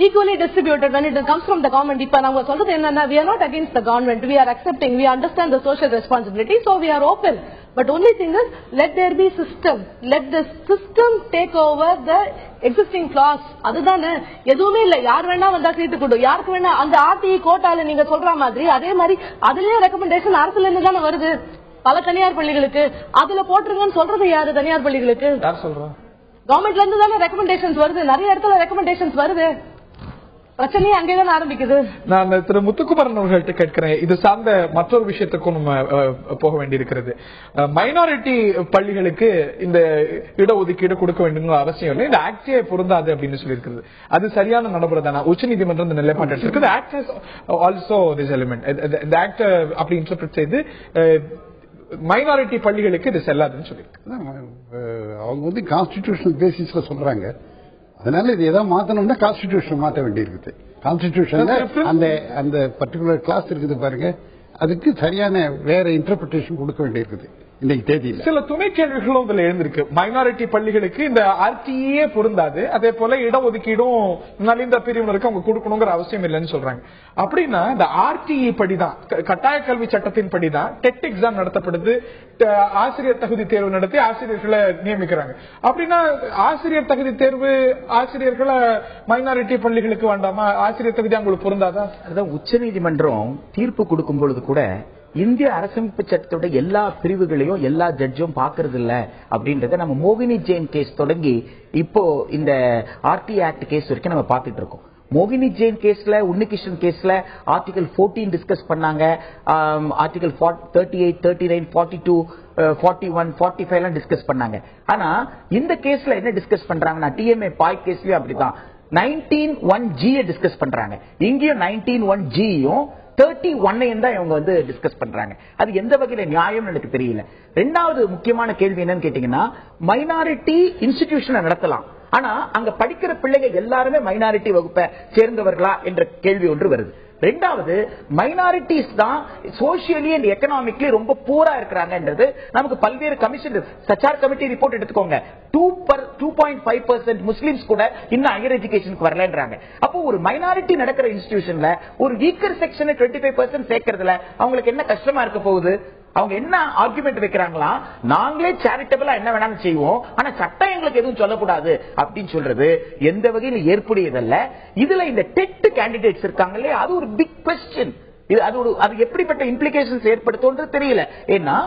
equally distributed, when it comes from the government, இப்ப நாங்க சொல்றது என்னன்னா, we are not against the government, we are accepting, we understand the social responsibility, so we are open, but only thing is let there be system, let the system take over the existing flaws. அதுதானே, எதுவுமே இல்ல, யார் வேணா வந்தா சீட்டு கொடு, யாருக்கு வேணா அந்த ஆர்டி கோட்டால நீங்க சொல்ற மாதிரி அதே மாதிரி அதுலயே ரெக்கமெண்டேஷன் அரசுல இருந்து தானே வருது பல தனியார் பள்ளிகளுக்கு. அதுல போட்டுருங்கன்னு சொல்றது யாரு? தனியார் பள்ளிகளுக்கு யார் சொல்றா? கவர்மெண்ட்ல இருந்து தானே ரெக்கமெண்டேஷன்ஸ் வருது. நிறைய இடத்துல ரெக்கமெண்டேஷன்ஸ் வருது. பிரச்சனையே அங்கேதான் ஆரம்பிக்குது. நான் திரு முத்துக்குமரன் அவர்கள்ட்ட கேட்கிறேன், இது சார்ந்த மற்றொரு விஷயத்துக்கும் நம்ம போக வேண்டியிருக்கிறது. மைனாரிட்டி பள்ளிகளுக்கு இந்த இடஒதுக்கீடு கொடுக்க வேண்டும் அவசியம் இல்லை, இந்த ஆக்டே பொருந்தாது அப்படின்னு சொல்லி இருக்கிறது. அது சரியான நடைமுறை தானே? உச்சநீதிமன்றம் இந்த நிலைப்பாடு இருக்குது. Act has also this element. இந்த ஆக்ட் அப்படி இன்டர்பிரட் செய்து மைனாரிட்டி பள்ளிகளுக்கு இது செல்லாதுன்னு சொல்லி அவங்க கான்ஸ்டிடியூஷனல் பேசிஸ்ல சொல்றாங்க. அதனால இது ஏதாவது மாத்தணும்னா கான்ஸ்டிடியூஷன் மாற்ற வேண்டியிருக்குது. கான்ஸ்டிடியூஷன்ல அந்த பர்டிகுலர் கிளாஸ் இருக்குது பாருங்க, அதுக்கு சரியான வேற இன்டர்பிரேஷன் கொடுக்க வேண்டியிருக்குது. இன்னைக்கு தேதியில் சில துணை கேள்விகளும் இதுல எழுந்திருக்கு. மைனாரிட்டி பள்ளிகளுக்கு இந்த ஆர்டிஏ பொருந்தாது, அதே போல இடஒதுக்கீடும் நலிந்த பிரிவினருக்கு அவங்க கொடுக்கணுங்கிற அவசியம் இல்லைன்னு சொல்றாங்க. அப்படின்னா இந்த ஆர்டிஇ படிதான், கட்டாய கல்வி சட்டத்தின் படிதான் டெட் எக்ஸாம் நடத்தப்படுது, ஆசிரியர் தகுதி தேர்வு நடத்தி ஆசிரியர்களை நியமிக்கிறாங்க. அப்படின்னா ஆசிரியர் தகுதி தேர்வு ஆசிரியர்களை மைனாரிட்டி பள்ளிகளுக்கு வேண்டாமா? ஆசிரியர் தகுதி அவங்களுக்கு பொருந்தாதா? அதான் உச்சநீதிமன்றம் தீர்ப்பு கொடுக்கும் பொழுது கூட இந்திய அரசமைப்பு சட்டத்தோட எல்லா பிரிவுகளையும் எல்லா ஜட்ஜும் பாக்குறது இல்ல அப்படின்றத நம்ம மோகினி ஜெயின் கேஸ் தொடங்கி இப்போ இந்த ஆர்டி ஆக்ட் கேஸ் வரைக்கும் நம்ம பாத்துட்டு இருக்கோம். மோகினி ஜெயின் கேஸ்ல, உன்னிகிருஷ்ணன் கேஸ்ல ஆர்டிகல் 14 டிஸ்கஸ் பண்ணாங்க, ஆர்டிகல் 38, 39, 42, 41, 45 எல்லாம் டிஸ்கஸ் பண்ணாங்க. ஆனா இந்த கேஸ்ல என்ன டிஸ்கஸ் பண்றாங்கன்னா, டிஎம்ஏ பாய் கேஸ்லயும் அப்படிதான் 19(1)G டிஸ்கஸ் பண்றாங்க. இங்கேயும் 19(1)G-யும் 31 தான் இவங்க டிஸ்கஸ் பண்றாங்க. அது எந்த வகையில நியாயம் எனக்கு தெரியல. ரெண்டாவது முக்கியமான கேள்வி என்னன்னு கேட்டீங்கன்னா, மைனாரிட்டி இன்ஸ்டிடியூஷனை நடத்தலாம், ஆனா அங்க படிக்கிற பிள்ளைங்க எல்லாருமே மைனாரிட்டி வகுப்பை சேர்ந்தவர்களா என்ற கேள்வி ஒன்று வருது. ரெண்டாவது மைனாரிட்டிஸ் தான் சோசியலி அண்ட் எக்கனாமிக்லி ரொம்ப பூரா இருக்கிறாங்கன்றது நமக்கு பல்வேறு கமிஷன் சச்சார் கமிட்டி ரிப்போர்ட் எடுத்துக்கோங்க. 2.5% முஸ்லிம்ஸ் கூட இன்னும் ஹையர் எஜுகேஷனுக்கு வரலன்றாங்க. அப்போ ஒரு மைனாரிட்டி நடக்கிற இன்ஸ்டிடியூஷன்ல ஒரு வீக்கர் செக்ஷன் 25% சேர்க்கறதுல அவங்களுக்கு என்ன கஷ்டமா இருக்க போகுது? அவங்க என்ன ஆர்குமெண்ட் வைக்கிறாங்களா, நாங்களே சேரிட்டபிளா என்ன வேணாலும் செய்வோம், ஆனா சட்டம் எங்களுக்கு எதுவும் சொல்லக்கூடாது அப்படின்னு சொல்றது எந்த வகையில் ஏற்புடையதல்ல. இதுல இந்த டெட் கேண்டிடேட்ஸ் இருக்காங்களே, அது ஒரு பிக் क्वेश्चन. அது எப்படிப்பட்ட இம்ப்ளிகேஷன்ஸ் ஏற்படுத்தும்ன்றது தெரியல. ஏன்னா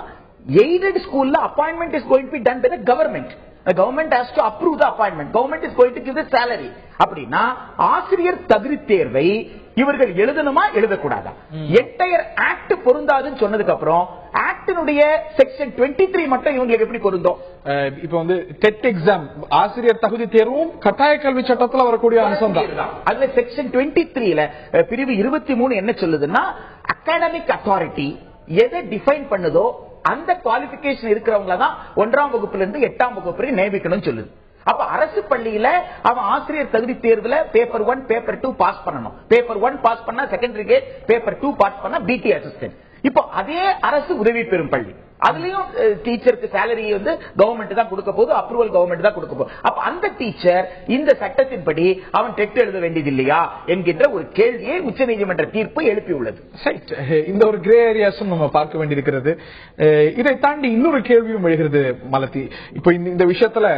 எய்டட் ஸ்கூல்ல appointment is going to be done by the government. The government has to approve the appointment. Government is going to give the salary. அப்படினா ஆசிரியர் தகுதி தேர்வை இவர்கள் எழுதணுமா எழுதக்கூடாதா? என்டையர் ஆக்ட் பொருந்தாதுன்னு சொன்னதுக்கு அப்புறம் ஆக்டினுடைய செக்ஷன் 23 மட்டும் இவங்களுக்கு எப்படி பொருந்தும்? இப்போ வந்து டெட் எக்ஸாம் ஆசிரியர் தகுதி தேர்வும் கட்டாய கல்வி சட்டத்துல வரக்கூடிய அம்சம் தான். அதுல செக்ஷன் 23ல பிரிவு 23 என்ன சொல்லுதுன்னா, அகாடமிக் அத்தாரிட்டி எதை டிஃபைன் பண்ணுதோ அந்த குவாலிபிகேஷன் இருக்கிறவங்க தான் 1ஆம் வகுப்புல இருந்து 8ஆம் வகுப்பு வரை நியமிக்கணும்னு சொல்லுது. அப்ப அரசு பள்ளியில அவன் ஆசிரியர் தகுதி தேர்வுல பேப்பர் 1 பேப்பர் 2 பாஸ் பண்ணணும். பேப்பர் 1 பாஸ் பண்ணா செகண்டரி கிரேட், பேப்பர் 2 பாஸ் பண்ணா பிடி அசிஸ்டன்ட். இப்போ அதே அரசு உதவி பெறும் பள்ளி, அதுலயும் டீச்சருக்கு சேலரி வந்து கவர்மெண்ட் தான் கொடுக்க போகுது, அப்ரூவல் கவர்மெண்ட் தான் கொடுக்க போகுது. அப்ப அந்த டீச்சர் இந்த சட்டத்தின்படி அவன் டெட் எழுத வேண்டியது இல்லையா என்கின்ற ஒரு கேள்வியை உச்சநீதிமன்ற தீர்ப்பு எழுப்பியுள்ளது. இந்த ஒரு கிரே ஏரியாஸும் நம்ம பார்க்க வேண்டியிருக்கிறது. இதை தாண்டி இன்னொரு கேள்வியும் எழுகிறது மலத்தி. இப்போ இந்த விஷயத்துல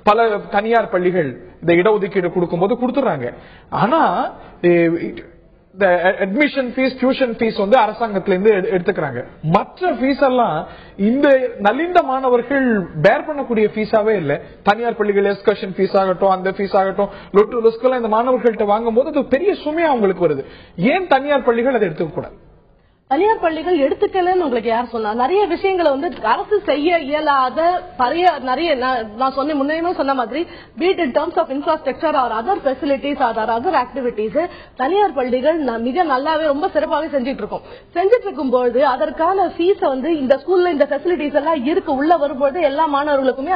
பல தனியார் பள்ளிகள் இந்த இடஒதுக்கீடு கொடுக்கும்போது கொடுத்துறாங்க. ஆனா இந்த அட்மிஷன் ஃபீஸ், டியூஷன் ஃபீஸ் வந்து அரசாங்கத்திலிருந்து எடுத்துக்கிறாங்க. மற்ற ஃபீஸ் எல்லாம் இந்த நலிந்த மாணவர்கள் பேர் பண்ணக்கூடிய ஃபீஸாவே இல்ல. தனியார் பள்ளிகள் எஸ்கர்ஷன் ஃபீஸ் ஆகட்டும், அந்த ஃபீஸ் ஆகட்டும், லொட்டு லொஸ்கெல்லாம் இந்த மாணவர்கள்ட்ட வாங்கும் போது அது பெரிய சுமையா அவங்களுக்கு வருது. ஏன் தனியார் பள்ளிகள் அதை எடுத்துக்க கூடாது? தனியார் பள்ளிகள் எடுத்துக்கலன்னு உங்களுக்கு யார் சொன்னா? நிறைய விஷயங்களை வந்து அரசு செய்ய இயலாத நிறைய நான் சொன்ன முன்னே சொன்ன மாதிரி be it in terms of infrastructure or other facilities or other activities தனியார் பள்ளிகள் மிக நல்லாவே ரொம்ப சிறப்பாக செஞ்சிட்டு இருக்கும்போது அதற்கான ஃபீஸ வந்து இந்த ஸ்கூல்ல இந்த ஃபெசிலிட்டிஸ் எல்லாம் இருக்கு உள்ள வரும்போது எல்லா மாணவர்களுக்குமே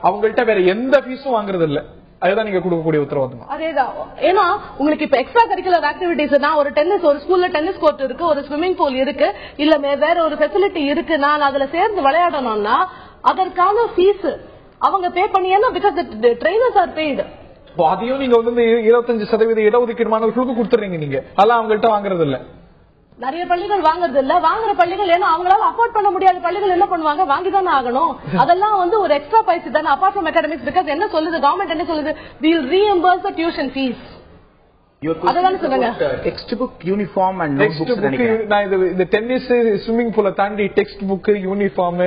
அவங்கள்ட்ட வேற எந்த ஃபீஸும் வாங்குறது இல்ல. அதுதான் நீங்க கொடுக்கக்கூடிய உத்தரவாதம். அதேதான். ஏன்னா உங்களுக்கு இப்ப எக்ஸ்ட்ரா கரிக்குலர் ஆக்டிவிட்டிஸ் ஒரு டென்னிஸ், ஒரு ஸ்கூல்ல டென்னிஸ் கோர்ட் இருக்கு, ஒரு ஸ்விம்மிங் பூல் இருக்கு, இல்ல வேற ஒரு ஃபெசிலிட்டி இருக்கு, நான் அதுல சேர்ந்து விளையாடணும்னா அதற்கான ஃபீஸ் அவங்க பே பண்ணியா? Because the trainers are paid. அதையும் நீங்க வந்து 25% இடஒதுக்கீடு மாணவர்களுக்கு கொடுத்துறீங்க. நீங்க அதெல்லாம் அவங்கள்ட்ட வாங்குறது இல்ல. நிறைய பள்ளிகள் வாங்குறது இல்ல. வாங்குற பள்ளிகள் ஏன்னா அவங்களால அஃபோர்ட் பண்ண முடியாத பள்ளிகள் என்ன பண்ணுவாங்க, வாங்கிதானே ஆகணும். அதெல்லாம் வந்து ஒரு எக்ஸ்ட்ரா பைசா தானே அபார்ட் ஃப்ரம் அகாடமிக்ஸ். பிகாஸ் என்ன சொல்லுது கவர்மெண்ட், என்ன சொல்லுது, we will reimburse the tuition fees. அதெல்லாம் சொல்லுங்க. Text book, uniform and notebooks நினைக்கிறேன். நான் இந்த டென்னிஸ், ஸ்விம்மிங் பூலை தாண்டி டெக்ஸ்ட் புக், யூனிஃபார்ம்,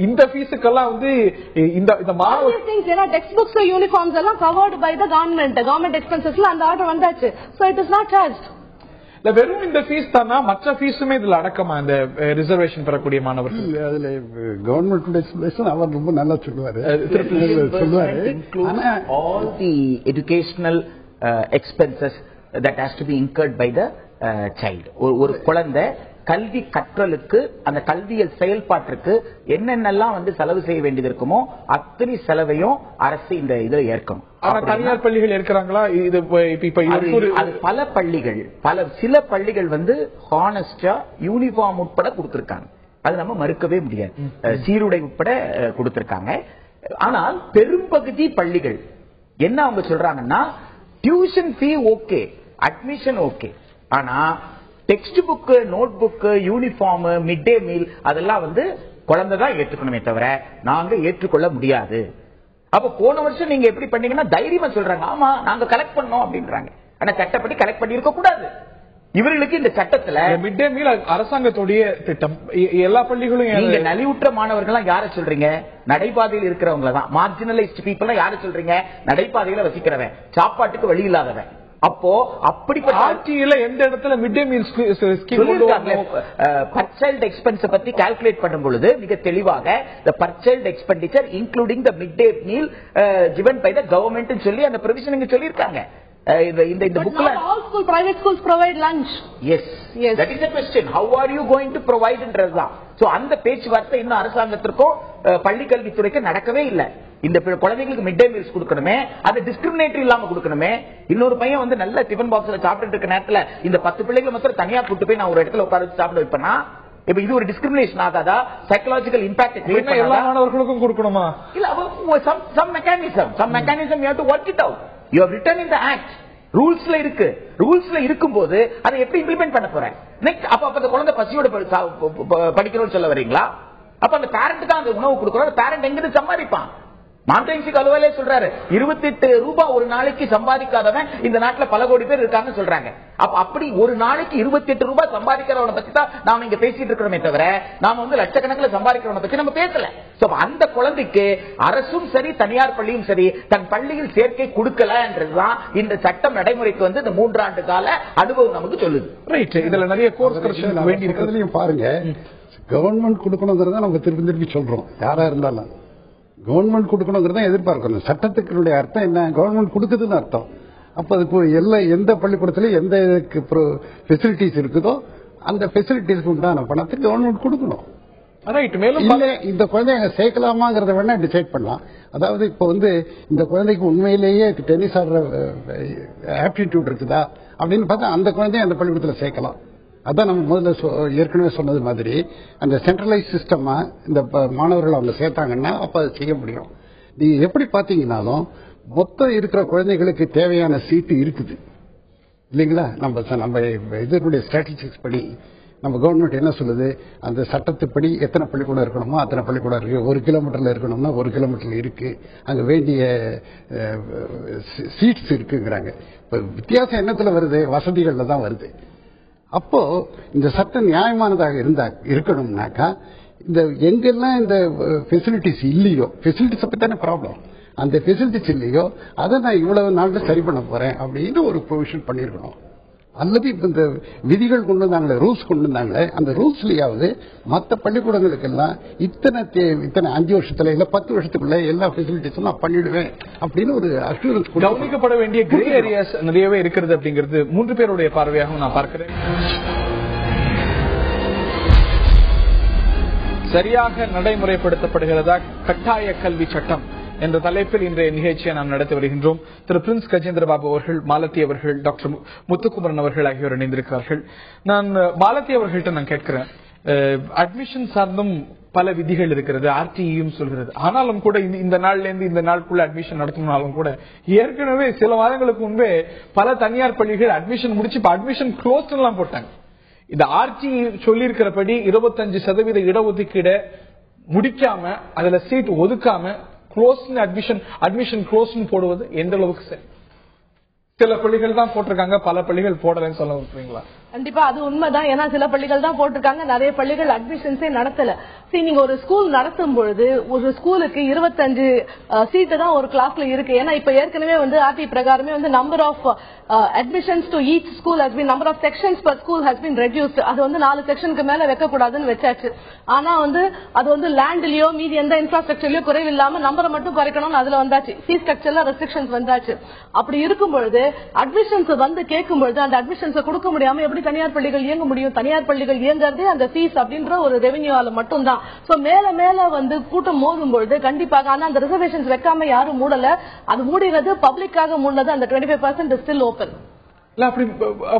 இந்த ஃபீஸுக்கெல்லாம் வந்து இந்த மாணவர்கள் ஏன்னா டெக்ஸ்ட் புக்ஸ், யூனிஃபார்ம்ஸ் எல்லாம் கவர்டு பை த கவர்மெண்ட் எக்ஸ்பென்சஸ்ல அந்த ஆர்டர் வந்தாச்சு. So it is not charged. வெறும் இந்த ஃபீஸ் தானா, மற்ற ஃபீஸுமே இதுல அடக்கமா இந்த ரிசர்வேஷன் பெறக்கூடிய மாணவர்கள்? அதுல கவர்மெண்ட் எக்ஸ்பிளேஷன் அவர் ரொம்ப நல்லா சொல்லுவாரு. All the educational expenses that has to be incurred by the child. ஒரு குழந்தை கல்வி கற்றலுக்கு, அந்த கல்வியல் செயல்பாட்டிற்கு என்னென்னலாம் வந்து செலவு செய்ய வேண்டியது இருக்குமோ அத்தனை செலவையும் அரசு இந்த இதை ஏற்கணும். தனியார் பள்ளிகள் இருக்கிறாங்களா? இது பல பள்ளிகள், சில பள்ளிகள் வந்து ஹானஸ்டா யூனிஃபார்ம் உட்பட கொடுத்திருக்காங்க. அது நம்ம மறுக்கவே முடியாது. சீருடை உட்பட கொடுத்திருக்காங்க. ஆனால் பெரும்பகுதி பள்ளிகள் என்ன அவங்க சொல்றாங்கன்னா, tuition fee okay, admission okay, ஆனா textbook, notebook, uniform, midday meal அதெல்லாம் வந்து குழந்தை தான் ஏற்றுக்கணுமே தவிர நாங்க ஏற்றுக்கொள்ள முடியாது. அப்ப போன வருஷம் நீங்க எப்படி பண்ணீங்கன்னா தைரியமா சொல்றாங்க, ஆமா நாங்க கலெக்ட் பண்ணோம் அப்படின்றாங்க. ஆனா சட்டப்படி கலெக்ட் பண்ணி இருக்க கூடாது. இவர்களுக்கு இந்த சட்டத்துல மிட் டே மீல் அரசாங்கத்துடைய திட்டம் எல்லா பள்ளிகளும். நீங்க நலிவுற்ற மாணவர்கள் யார சொல்றீங்க? நடைபாதையில் இருக்கிறவங்க தான். மார்ஜினலைஸ்ட் பீப்புள் யார சொல்றீங்க? நடைபாதையில வசிக்கிறவன், சாப்பாட்டுக்கு வழி இல்லாதவன். அப்போ அப்படிப்பட்ட ஆட்சியில எந்த இடத்துல மிட் டே மீல் per child expense பத்தி கால்குலேட் பண்ணும் பொழுது மிக தெளிவாக the per child expenditure including the midday meal given by the government சொல்லி அந்த ப்ரொவிஷன் இங்க சொல்லியிருக்காங்க. இந்த புக்ல all school private schools provide lunch. Yes, that is the question. How are you going to provide என்றதுதான். சோ அந்த பேச்சுவார்த்தை இன்னும் அரசாங்கத்திற்கும் பள்ளிக்கல்வித்துறைக்கு நடக்கவே இல்லை. இந்த குழந்தைகளுக்கு மிட் டே மீல்ஸ் கொடுக்கணுமே, அது டிஸ்கிரிமினேட்டரி இல்லாம கொடுக்கணுமே. இன்னொரு பையன் வந்து நல்ல டிஃபன் பாக்ஸ்ல சாப்பிட்டு இருக்க நேரத்துல இந்த 10 பிள்ளைகளை மாத்திரம் தனியா கூட்டு போய் நான் ஒரு இடத்துல உட்கார வச்சு சாப்பிட வைப்பேன்னா இப்ப இது ஒரு டிஸ்கிரிமினேஷன் ஆகாதா? சைக்காலஜிக்கல் இம்பாக்ட் கிரியேட் பண்ணா எல்லா மாணவர்களுக்கும் கொடுக்கணுமா? இல்ல, some mechanism you have to work it out. You have written in the act. ரூல்ஸ்ல இருக்கு. ரூல்ஸ்ல இருக்கும்போது அதை எப்படி இம்ப்ளிமெண்ட் பண்ண போறேன்? நெக்ஸ்ட் அப்ப அந்த குழந்தை பசியோட படிக்கணும்னு சொல்ல வரீங்களா? அப்ப அந்த பேரண்ட் தான் அந்த உணவு கொடுக்கணும். பேரண்ட் எங்கிருந்து சம்பாதிப்பான்? மாண்டேன்சி கலுவாலே சொல்றாரு 28 ரூபாய் ஒரு நாளைக்கு சம்பாதிக்காதவன் இந்த நாட்டுல பல கோடி பேர் இருக்காங்க சொல்றாங்க. அப்படி ஒரு நாளைக்கு 28 ரூபாய் சம்பாதிக்கிறவனை பத்தி தான் நாம இங்க பேசிட்டு இருக்கிறோமே தவிர நாம வந்து லட்சக்கணக்கில் சம்பாதிக்கிறவனை பத்தி நம்ம பேசல. அந்த குழந்தைக்கு அரசும் சரி தனியார் பள்ளியும் சரி தன் பள்ளியில் சேர்க்கை கொடுக்கல என்றதுதான் இந்த சட்டம் நடைமுறைக்கு வந்து இந்த 3 ஆண்டு கால அனுபவம் நமக்கு சொல்லுது. ரைட். இதுல நிறைய கோர்ஸ் வேண்டி இருக்கிறதுலயும் பாருங்க, கவர்மெண்ட் கொடுக்கணுங்கிறத நம்ம திருப்பி சொல்றோம். யாரா இருந்தாலும் கவர்மெண்ட் கொடுக்கணுங்கிறத எதிர்பார்க்கணும். சட்டத்துக்குடைய அர்த்தம் என்ன? கவர்மெண்ட் கொடுக்குதுன்னு அர்த்தம். அப்ப அதுக்கு எந்த பள்ளிக்கூடத்திலும் எந்த ஃபெசிலிட்டிஸ் இருக்குதோ அந்த ஃபெசிலிட்டிஸ்க்கு உண்டான பணத்தை கவர்மெண்ட் கொடுக்கணும். இந்த குழந்தைங்க சேர்க்கலாமாங்கிறத வேணா டிசைட் பண்ணலாம். அதாவது இப்ப வந்து இந்த குழந்தைக்கு உண்மையிலேயே டென்னிஸ் ஆடுற ஆப்டிடியூட் இருக்குதா அப்படின்னு பார்த்தா அந்த குழந்தைய அந்த பள்ளிக்கூடத்தில் சேர்க்கலாம். அதான் நம்ம முதல்ல ஏற்கனவே சொன்னது மாதிரி அந்த சென்ட்ரலைஸ் சிஸ்டமா இந்த மாணவர்கள் அவங்க சேர்த்தாங்கன்னா அப்ப அது செய்ய முடியும். நீங்க எப்படி பாத்தீங்கன்னாலும் மொத்தம் இருக்கிற குழந்தைகளுக்கு தேவையான சீட்டு இருக்குது இல்லைங்களா? நம்ம இதனுடைய ஸ்ட்ராட்டஜிக்ஸ் படி நம்ம கவர்மெண்ட் என்ன சொல்லுது, அந்த சட்டத்துப்படி எத்தனை பள்ளிக்கூடம் இருக்கணுமோ அத்தனை பள்ளிக்கூடம் இருக்கு. 1 கிலோமீட்டர்ல இருக்கணும்னா 1 கிலோமீட்டர்ல இருக்கு. அங்க வேண்டிய சீட்ஸ் இருக்குங்கிறாங்க. இப்ப வித்தியாசம் என்னத்துல வருது? வசதிகள்ல தான் வருது. அப்போ இந்த சட்டம் நியாயமானதாக இருக்கணும்னாக்கா இந்த எங்கெல்லாம் இந்த ஃபெசிலிட்டிஸ் இல்லையோ, ஃபெசிலிட்டிஸ் பத்தி தானே ப்ராப்ளம், அந்த ஃபெசிலிட்டிஸ் இல்லையோ அதை நான் இவ்வளவு நாள்ல சரி பண்ண போறேன் அப்படின்னு ஒரு ப்ரொவிஷன் பண்ணிருக்கணும். அல்லது இப்ப இந்த விதிகள் கொண்டு வந்தாங்களே, ரூல்ஸ் கொண்டு வந்தாங்களே, அந்த ரூல்ஸ்லயாவது மற்ற பள்ளிக்கூடங்களுக்கெல்லாம் இத்தனை 5 வருஷத்துல இல்ல 10 வருஷத்துக்குள்ள எல்லா ஃபெசிலிட்டிஸும் நான் பண்ணிடுவேன் அப்படின்னு ஒரு அஷூரன்ஸ். கவனிக்கப்பட வேண்டிய கிரே ஏரியாஸ் நிறையவே இருக்கிறது அப்படிங்கிறது 3 பேருடைய பார்வையாக நான் பார்க்கிறேன். சரியாக நடைமுறைப்படுத்தப்படுகிறதா கட்டாய கல்வி சட்டம் என்ற தலைப்பில் இன்றைய நிகழ்ச்சியை நாம் நடத்தி வருகின்றோம். திரு பிரின்ஸ் கஜேந்திர பாபு அவர்கள், மாலதி அவர்கள், டாக்டர் முத்துக்குமரன் அவர்கள் ஆகியோர் இணைந்திருக்கிறார்கள். நான் மாலதி அவர்கள்ட்ட நான் கேட்கிறேன், அட்மிஷன் சார்ந்தும் பல விதிகள் இருக்கிறது, ஆர்டியும் சொல்கிறது. ஆனாலும் கூட இந்த நாள்ல இருந்து இந்த நாளுக்குள்ள அட்மிஷன் நடத்தினாலும் கூட ஏற்கனவே சில மாதங்களுக்கு முன்பே பல தனியார் பள்ளிகள் அட்மிஷன் முடிச்சு இப்ப அட்மிஷன் க்ளோஸ் எல்லாம் போட்டாங்க. இந்த ஆர்டி சொல்லி இருக்கிறபடி 25% இடஒதுக்கீடு முடிக்காம அதுல சீட் ஒதுக்காம அட்மிஷன் க்ளோஸ் போடுவது எந்த அளவுக்கு சரி? சில பள்ளிகள் தான் போட்டிருக்காங்க, பல பள்ளிகள் போடலன்னு சொல்ல விட்டுறீங்களா? கண்டிப்பா அது உண்மைதான். ஏன்னா சில பள்ளிகள் தான் போட்டிருக்காங்க, நிறைய பள்ளிகள் அட்மிஷன்ஸே நடத்தல. சரி, நீங்க ஒரு ஸ்கூல் நடத்தும் பொழுது ஒரு ஸ்கூலுக்கு 25 சீட்டு தான் ஒரு கிளாஸ்ல இருக்கு. ஏன்னா இப்ப ஏற்கனவே வந்து ஆர்டி பிரகாரமே வந்து number of admissions to each school has been, number of sections per school has been reduced. அது வந்து 4 செக்ஷனுக்கு மேல வைக்க கூடாதுன்னு வச்சாச்சு. ஆனா வந்து அது வந்து லேண்ட்லயோ மீதி எந்த இன்ஃப்ராஸ்ட்ரக்சர்லயோ குறைவு இல்லாம நம்பரை மட்டும் குறைக்கணும்னு அதுல வந்தாச்சு. ஃபீஸ் ஸ்ட்ரக்சர்ல ரெஸ்ட்ரிக்ஷன்ஸ் வந்தாச்சு. அப்படி இருக்கும் பொழுது அட்மிஷன்ஸ் வந்து கேட்கும் பொழுது அந்த அட்மிஷன்ஸ் கொடுக்க முடியாம எப்படி தனியார் பள்ளிகள் இயங்க முடியும்? தனியார் பள்ளிகள் இயங்குறதே அந்த ஃபீஸ் அப்படின்ற ஒரு ரெவென்யூவால மட்டும் தான். சோ மேல மேல வந்து கூட்டம் மோதும் பொழுது கண்டிப்பாக, ஆனா அந்த ரிசர்வேஷன்ஸ் வைக்காம யாரும் மூடல. அது மூடினது பப்ளிக்காக மூடனது. அந்த 25% is still open. அப்படி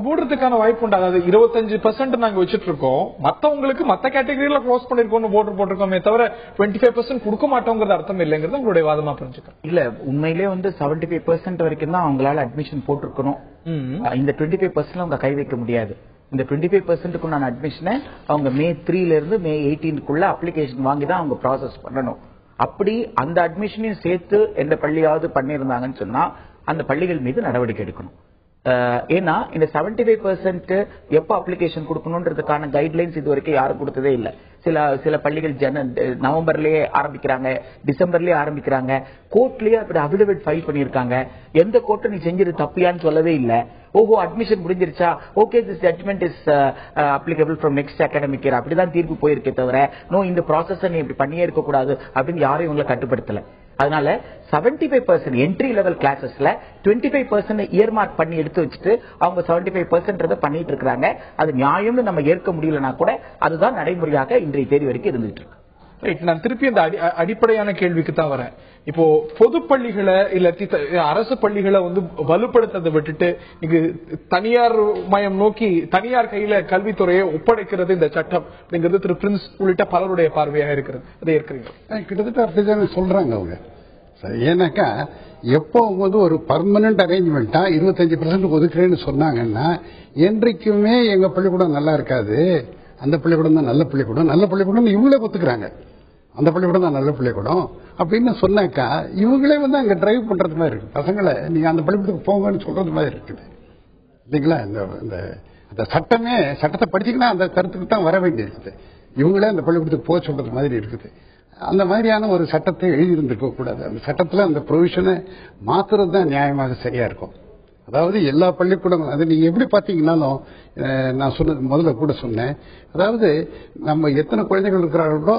மூடுறதுக்கான வாய்ப்பு உண்டு. அதாவது 25% நாங்க வச்சிட்டு இருக்கோம், மத்தவங்களுக்கு மத்த கேட்டகரியில க்ளோஸ் பண்ணிருக்கோம் போட்டிருக்கோமே தவிர 25% கொடுக்க மாட்டோங்கிறது அர்த்தம் இல்லைங்கிறது உங்களுடைய வாதமா புரிஞ்சுக்க. இல்ல, உண்மையிலேயே வந்து 75% வரைக்கும் தான் அவங்களால அட்மிஷன் போட்டிருக்கணும். இந்த 25% அவங்க கை வைக்க முடியாது. இந்த 25% நான் அட்மிஷனை அவங்க May 3 இருந்து May 18 அப்ளிகேஷன் வாங்கி தான் அவங்க ப்ராசஸ் பண்ணணும். அப்படி அந்த அட்மிஷனையும் சேர்த்து எந்த பள்ளியாவது பண்ணிருந்தாங்கன்னு சொன்னா அந்த பள்ளிகள் மீது நடவடிக்கை எடுக்கணும். ஏன்னா இந்த 75% எப்ப அப்ளிகேஷன் கொடுக்கணும்ன்றதுக்கான கைட்லைன்ஸ் இது வரைக்கும் யாரும் கொடுத்ததே இல்லை. சில பள்ளிகள் நவம்பர்லயே ஆரம்பிக்கிறாங்க, டிசம்பர்லயே ஆரம்பிக்கிறாங்க. கோர்ட்லயே அப்படி அபிடவிட் ஃபைல் பண்ணிருக்காங்க. எந்த கோர்ட்டை நீ செஞ்சது தப்பியான்னு சொல்லவே இல்லை. ஓஹோ, அட்மிஷன் முடிஞ்சிருச்சா, okay this judgment is applicable from next academic year, அப்படிதான் தீர்ப்பு போயிருக்கே தவிர நோ இந்த ப்ராசஸ் நீ இப்படி பண்ணியே இருக்க கூடாது அப்படின்னு யாரும் இவங்களை கட்டுப்படுத்தல. அதனால 75% என்ட்ரி லெவல் கிளாஸஸ்ல 25% இயர்மார்க் பண்ணி எடுத்து வச்சுட்டு அவங்க 75% பண்ணிட்டு இருக்காங்க. அது நியாயம்னு நம்ம ஏற்க முடியலன்னா கூட அதுதான் நடைமுறையாக இன்றைய தேதி வரைக்கும் இருந்துட்டு இருக்கு. நான் திருப்பி அந்த அடிப்படையான கேள்விக்கு தான் வரேன். இப்போ பொது பள்ளிகளை இல்ல அரசு பள்ளிகளை வலுப்படுத்ததை விட்டுட்டு இங்கு தனியார் மயம் நோக்கி தனியார் கையில கல்வித்துறையை ஒப்படைக்கிறது இந்த சட்டம் அப்படிங்கிறது திரு பிரின்ஸ் உள்ளிட்ட பலருடைய பார்வையாக இருக்கிறது. அதை ஏற்கிறீங்க? கிட்டத்தட்ட அப்படிதான் சொல்றாங்க அவங்க. ஏன்னாக்கா எப்போ ஒரு பர்மனன்ட் அரேஞ்ச்மெண்டா 25% ஒதுக்குறேன்னு சொன்னாங்கன்னா என்றைக்குமே எங்க பள்ளிக்கூடம் நல்லா இருக்காது, அந்த பள்ளிக்கூடம் தான் நல்ல பள்ளிக்கூடம், நல்ல பள்ளிக்கூடம் இவங்களே ஒத்துக்கிறாங்க, அந்த பள்ளிக்கூடம் தான் நல்ல பள்ளிக்கூடம் அப்படின்னு சொன்னாக்கா இவங்களே அங்க டிரைவ் பண்றது மாதிரி இருக்கு. பசங்களை நீங்க அந்த பள்ளிக்கூடத்துக்கு போங்கன்னு சொல்றது மாதிரி இருக்குது இல்லைங்களா? இந்த சட்டத்தை படிச்சீங்கன்னா அந்த கருத்துக்கு தான் வர வேண்டியிருக்குது. இவங்களே அந்த பள்ளிக்கூடத்துக்கு போக சொல்றது மாதிரி இருக்குது. அந்த மாதிரியான ஒரு சட்டத்தை எழுதியிருந்திருக்க கூடாது. அந்த சட்டத்தில் அந்த ப்ரொவிஷனை மாத்துறது தான் நியாயமாக சரியா இருக்கும். அதாவது எல்லா பள்ளிக்கூடங்களும் அது நீங்க எப்படி பாத்தீங்கன்னாலும் நான் சொன்னது முதல்ல கூட சொன்னேன். அதாவது நம்ம எத்தனை குழந்தைகள் இருக்கிறார்களோ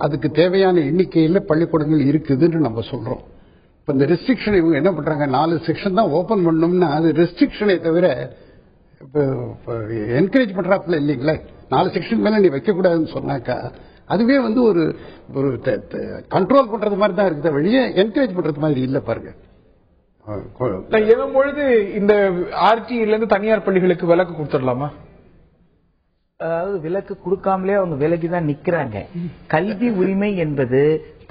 அதுக்கு தேவையான எண்ணிக்கையில் பள்ளிக்கூடங்கள் இருக்குதுன்னு நம்ம சொல்றோம். இப்ப இந்த ரெஸ்ட்ரிக்ஷன் இவங்க என்ன பண்றாங்க, 4 செக்ஷன் தான் ஓபன் பண்ணோம்னா அது ரெஸ்ட்ரிக்ஷனை தவிர என்கரேஜ் பண்றாப்புல இல்லைங்களா? 4 செக்ஷன் மேல நீ வைக்க கூடாதுன்னு சொன்னாக்கா அதுவே ஒரு கண்ட்ரோல் பண்றது மாதிரி தான் இருக்குது, வெளியே என்கரேஜ் பண்றது மாதிரி இல்ல. பாருங்க பொழுது இந்த ஆர்டில இருந்து தனியார் பள்ளிகளுக்கு விலக்கு கொடுத்துடலாமா? அதாவது விலக்கு கொடுக்காமலே அவங்க விலகி தான் நிக்கிறாங்க. கல்வி உரிமை என்பது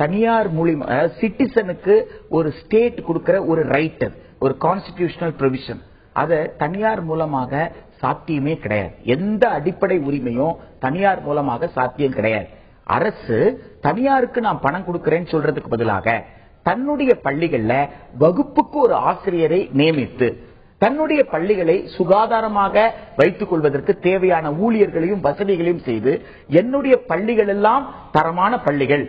தனியார் மூலியமா சிட்டிசனுக்கு ஒரு ஸ்டேட் கொடுக்கிற ஒரு ரைட், ஒரு கான்ஸ்டிடியூஷனல் ப்ரொவிஷன். அத தனியார் மூலமாக சாத்தியமே கிடையாது. எந்த அடிப்படை உரிமையும் தனியார் மூலமாக சாத்தியம் கிடையாது. அரசு தனியாருக்கு நான் பணம் கொடுக்கிறேன்னு சொல்றதுக்கு பதிலாக தன்னுடைய பள்ளிகள்ல வகுப்புக்கு ஒரு ஆசிரியரை நியமித்து தன்னுடைய பள்ளிகளை சுகாதாரமாக வைத்துக் கொள்வதற்கு தேவையான ஊழியர்களையும் வசதிகளையும் செய்து என்னுடைய பள்ளிகள் எல்லாம் தரமான பள்ளிகள்,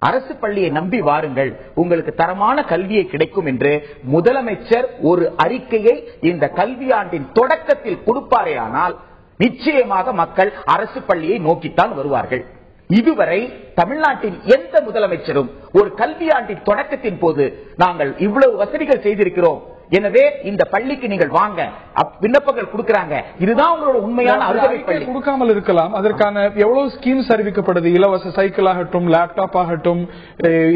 அரசு பள்ளியை நம்பி வாருங்கள், உங்களுக்கு தரமான கல்வியை கிடைக்கும் என்று முதலமைச்சர் ஒரு அறிக்கையை இந்த கல்வியாண்டின் தொடக்கத்தில் கொடுப்பாரேயானால் நிச்சயமாக மக்கள் அரசு பள்ளியை நோக்கித்தான் வருவார்கள். இதுவரை தமிழ்நாட்டின் எந்த முதலமைச்சரும் ஒரு கல்வியாண்டின் தொடக்கத்தின் போது நாங்கள் இவ்வளவு வசதிகள் செய்திருக்கிறோம், எனவே இந்த பள்ளிக்கு நீங்கள் வாங்க விண்ணப்பங்கள் கொடுக்கிறாங்க, இதுதான் உங்களோட உண்மையான அறுவடை பள்ளி கொடுக்காமல் இருக்கலாம். அதற்கான எவ்வளவு ஸ்கீம்ஸ் அறிவிக்கப்படுது, இலவச சைக்கிள் ஆகட்டும், லேப்டாப் ஆகட்டும்,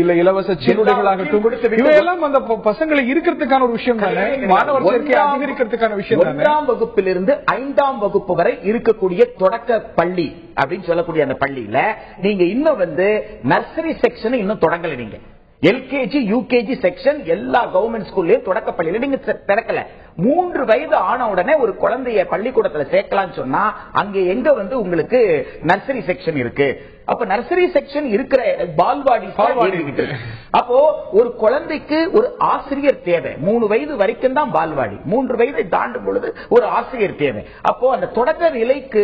இல்ல இலவச சீருடைகள் ஆகட்டும், இவையெல்லாம் அந்த பசங்களை இருக்கிறதுக்கான ஒரு விஷயம் தானே, மாணவர் சேர்க்கை அதிகரிக்கிறதுக்கான விஷயம் தானே. 1ஆம் வகுப்பிலிருந்து 5ஆம் வகுப்பு வரை இருக்கக்கூடிய தொடக்க பள்ளி அப்படின்னு சொல்லக்கூடிய அந்த பள்ளியில நீங்க இன்னும் நர்சரி செக்ஷன் இன்னும் தொடங்கல. நீங்க எல்கேஜி யூகேஜி செக்ஷன் எல்லா கவர்மெண்ட் ஸ்கூல்லயும் தொடக்க பள்ளியில நீங்க திறக்கல. 3 வயது ஆன உடனே ஒரு குழந்தைய பள்ளிக்கூடத்துல சேர்க்கலாம் சொன்னா அங்க எங்க உங்களுக்கு நர்சரி செக்ஷன் இருக்கு? அப்ப நர்சரி செக்ஷன் இருக்கிற பால்வாடி அப்போ ஒரு குழந்தைக்கு ஒரு ஆசிரியர் தேவை. 3 வயது வரைக்கும் தான் பால்வாடி, 3 வயதை தாண்டும் பொழுது ஒரு ஆசிரியர் தேவை. அப்போ அந்த தொடக்க நிலைக்கு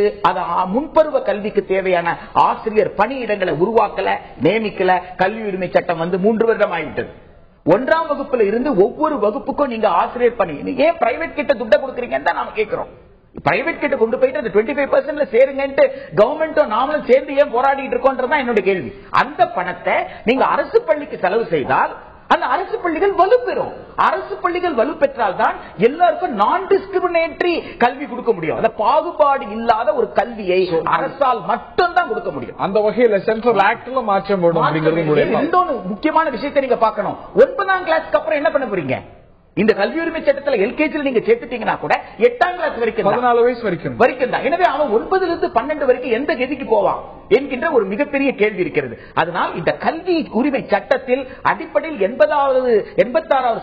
முன்பருவ கல்விக்கு தேவையான ஆசிரியர் பணியிடங்களை உருவாக்கல, நியமிக்கல. கல்வி உரிமை சட்டம் 3 வருடம் ஆகிவிட்டது. 1ஆம் வகுப்புல இருந்து ஒவ்வொரு வகுப்புக்கும் நீங்க ஆசிரியர் பணி ஏன் பிரைவேட் கிட்ட துட்ட கொடுக்கறீங்கன்னு தான் நாம கேட்கிறோம். பிரைவேட் கிட்ட கொண்டு போயிட்டு அந்த 25% சேருங்கன்ட்டு கவர்மெண்ட்டும் நாமளும் சேர்ந்து ஏன் போராடிட்டு இருக்கோன்றதான் என்னோட கேள்வி. அந்த பணத்தை நீங்க அரசு பள்ளிக்கு செலவு செய்தால் அந்த அரசு பள்ளிகள் வலுப்பெறும். அரசு பள்ளிகள் வலுப்பெற்றால் தான் எல்லாருக்கும் நான் டிஸ்கிரிமினேட்டரி கல்வி கொடுக்க முடியும். அந்த பாகுபாடு இல்லாத ஒரு கல்வியை அரசால் மட்டும் தான் கொடுக்க முடியும். அந்த வகையில் சென்ட்ரல் ஆக்ட்ல மாற்றம் வரும் அப்படிங்கிறது இன்னொரு முக்கியமான விஷயத்தை நீங்க பார்க்கணும். 9ஆம் கிளாஸ்க்கு அப்புறம் என்ன பண்ண போறீங்க? இந்த கல்வி உரிமை சட்டத்தில் எல்கேஜியில் நீங்க சேர்த்துட்டீங்கன்னா கூட 8ஆம் கிளாஸ் வரைக்கும் 14 வயசு வரைக்கும் தான். எனவே அவன் 9 இருந்து 12 வரைக்கும் எந்த கதிக்கு போவான் என்கின்ற ஒரு மிகப்பெரிய கேள்வி இருக்கிறது. அதனால் இந்த கல்வி உரிமை சட்டத்தில் அடிப்படையில் 86வது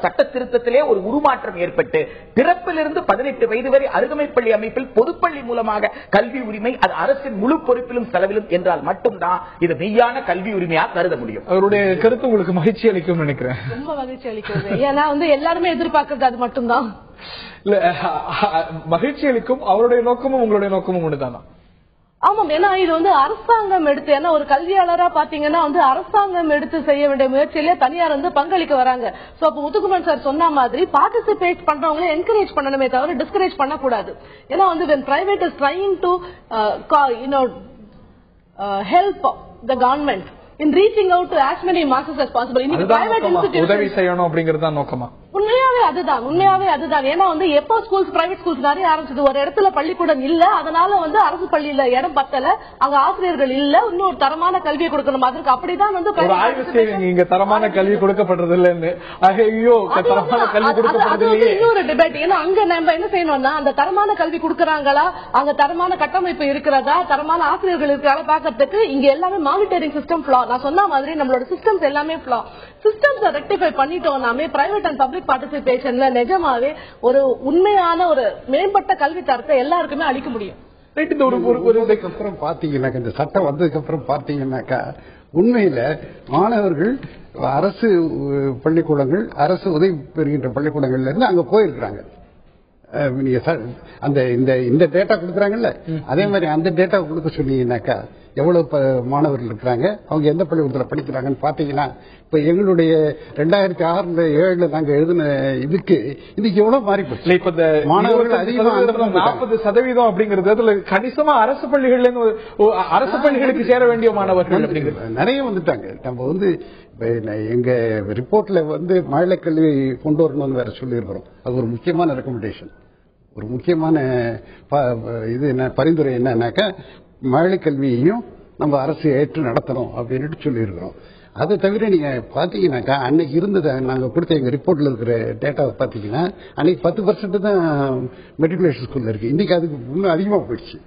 சட்ட திருத்தத்திலே ஒரு உருமாற்றம் ஏற்பட்டு பிறப்பிலிருந்து 18 வயது வரை அருகமைப்பள்ளி அமைப்பில் பொதுப்பள்ளி மூலமாக கல்வி உரிமை அது அரசின் முழு பொறுப்பிலும் செலவிலும் என்றால் மட்டும்தான் இது மெய்யான கல்வி உரிமையாக கருத முடியும். அவருடைய கருத்து உங்களுக்கு மகிழ்ச்சி அளிக்கும் நினைக்கிறேன். ரொம்ப மகிழ்ச்சி அளிக்கிறது. ஏன்னா எல்லாருமே எதிர்பார்க்கறது அது மட்டும்தான். இல்ல மகிழ்ச்சி அளிக்கும். அவருடைய நோக்கமும் உங்களுடைய நோக்கமும் ஒண்ணுதானா? ஆமாம். ஏன்னா இது அரசாங்கம் எடுத்து, ஏன்னா ஒரு கல்வியாளரா பாத்தீங்கன்னா அரசாங்கம் எடுத்து செய்ய வேண்டிய முயற்சியிலே தனியார் பங்களிக்க வராங்க. சோ அப்ப முத்துக்குமரன் சார் சொன்ன மாதிரி பார்ட்டிசிபேட் பண்றவங்களை என்கரேஜ் பண்ணணுமே தவிர டிஸ்கரேஜ் பண்ணக்கூடாது. ஏன்னா when private is trying to help the government, in reaching out to as many masses as possible. இன்னைக்கு private institutions உதவி செய்யணும் அப்படிங்கிறது தான் நோக்கமா? உண்மையாவே அதுதான். ஏன்னா எப்போ ஸ்கூல்ஸ் பிரைவேட் ஸ்கூல்ஸ் நிறைய ஆரம்பிச்சது, ஒரு இடத்துல பள்ளிக்கூடம் இல்ல, அதனால அரசு பள்ளியில இடம் பத்தல, அங்க ஆசிரியர்கள் இல்ல, இன்னும் தரமான கல்வியை கொடுக்கணும். அதற்கு அப்படிதான் இங்க தரமான கல்வி கொடுக்கப்படுறது இல்லன்னு தரமான கல்வி கொடுக்கப்படுறது இன்னொரு டிபேட். ஏன்னா அங்க நம்ம என்ன செய்யணும்னா அந்த தரமான கல்வி கொடுக்கறாங்களா, அங்க தரமான கட்டமைப்பு இருக்கிறதா, தரமான ஆசிரியர்கள் இருக்கிறாங்க பாக்கிறதுக்கு இங்க எல்லாமே மானிட்டரிங் சிஸ்டம் ஃபிளா. நான் சொன்ன மாதிரி நம்மளோட சிஸ்டம்ஸ் எல்லாமே ஃபிளா. சிஸ்டம்ஸ் ரெக்டிஃபை பண்ணிட்டோம்னாமே பிரைவேட் அண்ட் பப்ளிக் பார்ட்டிசிபேஷன்ல நிஜமாவே ஒரு உண்மையான ஒரு மேம்பட்ட கல்வி தரத்தை எல்லாருக்குமே அளிக்க முடியும். அப்புறம் பாத்தீங்கன்னாக்கா இந்த சட்டம் வந்ததுக்கு அப்புறம் பாத்தீங்கன்னாக்கா உண்மையில மாணவர்கள் அரசு பள்ளிக்கூடங்கள், அரசு உதவி பெறுகின்ற பள்ளிக்கூடங்கள்ல இருந்து அங்க போயிருக்கிறாங்க. அந்த இந்த டேட்டா கொடுக்குறாங்கல்ல, அதே மாதிரி அந்த டேட்டா கொடுக்க சொன்னீங்கன்னாக்கா எவ்வளவு மாணவர்கள் இருக்கிறாங்க, அவங்க எந்த பள்ளிக்கூடத்தில் படிக்கிறாங்கன்னு பாத்தீங்கன்னா இப்ப எங்களுடைய 2006-07 நாங்க எழுதின இதுக்கு இன்னைக்கு எவ்வளவு மாறி போச்சு. இப்ப மாணவர்கள் அதிகமா 40% அப்படிங்கிறது அதுல கணிசமா அரசு பள்ளிகளுக்கு சேர வேண்டிய மாணவர்கள் நிறைய வந்துட்டாங்க. நம்ம எங்க ரிப்போர்ட்ல மாநில கல்வி கொண்டு வரணும்னு வேற சொல்லியிருக்கிறோம். அது ஒரு முக்கியமான ரெக்கமெண்டேஷன், ஒரு முக்கியமான இது என்ன பரிந்துரை என்னன்னாக்கா மாநில கல்வியையும் நம்ம அரசு ஏற்று நடத்தணும் அப்படின்னு சொல்லியிருக்கிறோம். அதை தவிர நீங்க பாத்தீங்கன்னாக்கா அன்னைக்கு இருந்தது நாங்க கொடுத்த எங்க ரிப்போர்ட்ல இருக்கிற டேட்டாவை பாத்தீங்கன்னா அன்னைக்கு 10% தான் மெட்ரிகுலேஷன் ஸ்கூல்ல இருக்கு. இன்னைக்கு அதுக்கு இன்னும் அதிகமா போயிடுச்சு,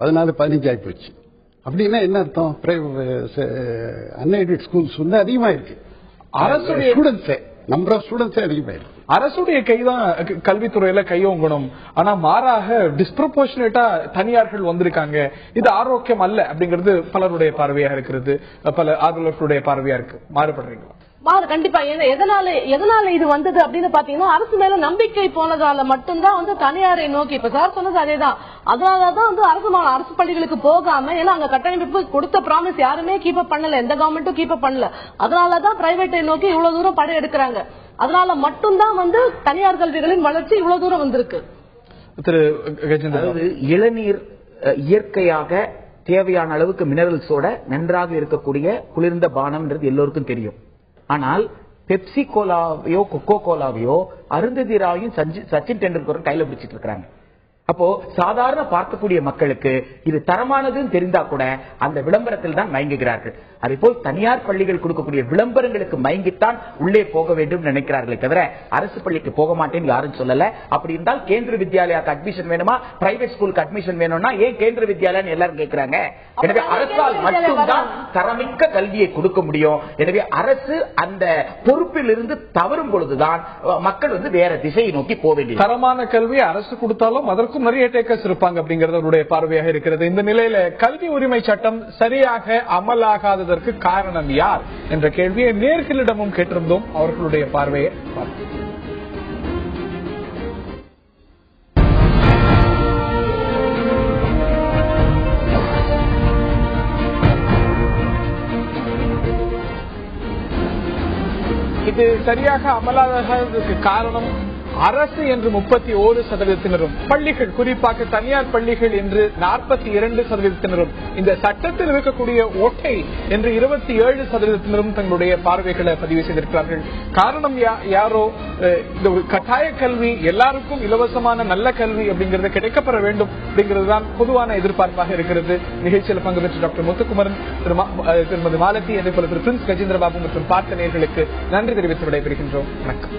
14-15 ஆகி போயிடுச்சு. அப்படின்னா என்ன அர்த்தம்? அன்எய்டட் ஸ்கூல்ஸ் அதிகமா இருக்கு. அரசுடைய ஸ்டூடெண்ட்ஸ் நம்பர் ஆஃப் ஸ்டூடெண்ட்ஸே அதிகமாயிருக்கு. அரசுடைய கைதான் கல்வித்துறையில கையோங்கணும். ஆனா மாறாக டிஸ்ப்ரொபோர்ஷனேட்டா தனியார்கள் வந்திருக்காங்க. இது ஆரோக்கியம் அல்ல அப்படிங்கிறது பலருடைய பார்வையா இருக்கிறது, பல ஆர்வலர்களுடைய பார்வையா இருக்கு. மாறுபடுறீங்களா? கண்டிப்பா. எதனால இது வந்தது அப்படின்னு பாத்தீங்கன்னா அரசு மேல நம்பிக்கை போனதால மட்டும்தான் தனியாரை நோக்கி. இப்ப சார் சொன்னது அதேதான். அதனாலதான் அரசு பள்ளிகளுக்கு போகாம, ஏன்னா அங்க கட்டமைப்பு கொடுத்த ப்ராமிஸ் யாருமே கீப் அப் பண்ணல, எந்த கவர்மெண்ட்டும் கீப் அப் பண்ணல. அதனாலதான் பிரைவேட்டை நோக்கி இவ்வளவு தூரம் படம் எடுக்கிறாங்க. அதனால மட்டும்தான் தனியார் கல்விகளின் வளர்ச்சி இவ்வளவு தூரம் வந்திருக்கு. திரு கஜேந்திரன், இளநீர் இயற்கையாக தேவையான அளவுக்கு மினரல்ஸோட நன்றாக இருக்கக்கூடிய குளிர்ந்த பானம்ன்றது எல்லோருக்கும் தெரியும். ஆனால் பெப்சி கோலாவையோ கொக்கோ கோலாவையோ அருந்ததிராவையும் சச்சின் டெண்டுல்கர் கையில பிடிச்சிட்டு இருக்காங்க. அப்போ சாதாரண பார்க்கக்கூடிய மக்களுக்கு இது தரமானதுன்னு தெரிந்தா கூட அந்த விளம்பரத்தில் தான் மயங்குகிறார்கள். அதே போல் தனியார் பள்ளிகள் கொடுக்கக்கூடிய விளம்பரங்களுக்கு மயங்கித்தான் உள்ளே போக வேண்டும் நினைக்கிறார்களே தவிர அரசு பள்ளிக்கு போக மாட்டேன்னு யாரும் சொல்லல. அப்படி இருந்தால் கேந்திர வித்யாலயாக்கு அட்மிஷன் வேணுமா, பிரைவேட் ஸ்கூலுக்கு அட்மிஷன் வேணும்னா ஏன் கேந்திர வித்யாலயா எல்லாரும் கேட்கிறாங்க. எனவே அரசால் மட்டும்தான் தரமிக்க கல்வியை கொடுக்க முடியும். எனவே அரசு அந்த பொறுப்பில் இருந்து தவறும் பொழுதுதான் மக்கள் வேற திசையை நோக்கி போக வேண்டியது. தரமான கல்வி அரசு கொடுத்தாலும் அதற்கு நிறைய டேக்கர்ஸ் இருப்பாங்க அப்படிங்கறது அவருடைய பார்வையாக இருக்கிறது. இந்த நிலையில கல்வி உரிமை சட்டம் சரியாக அமலாகாததற்கு காரணம் யார் என்ற கேள்வியை நேர்களிடமும் கேட்டிருந்தோம். அவர்களுடைய பார்வையை பார்ப்போம். இது சரியாக அமலாகாததற்கு காரணம் அரசு என்று 31%, பள்ளிகள் குறிப்பாக தனியார் பள்ளிகள் என்று 42%, இந்த சட்டத்தில் இருக்கக்கூடிய ஓட்டை என்று 27% தங்களுடைய பார்வைகளை பதிவு செய்திருக்கிறார்கள். காரணம் யாரோ இந்த கட்டாய கல்வி எல்லாருக்கும் இலவசமான நல்ல கல்வி அப்படிங்கிறது கிடைக்கப்பெற வேண்டும் அப்படிங்கிறது தான் பொதுவான எதிர்பார்ப்பாக இருக்கிறது. நிகழ்ச்சியில் பங்கு பெற்ற டாக்டர் முத்துக்குமரன், திருமதி மாலதி, அதே போல திரு பிரின்ஸ் கஜேந்திரபாபு மற்றும் பார்த்த நேயர்களுக்கு நன்றி தெரிவித்து விடைபெறுகின்றோம். வணக்கம்.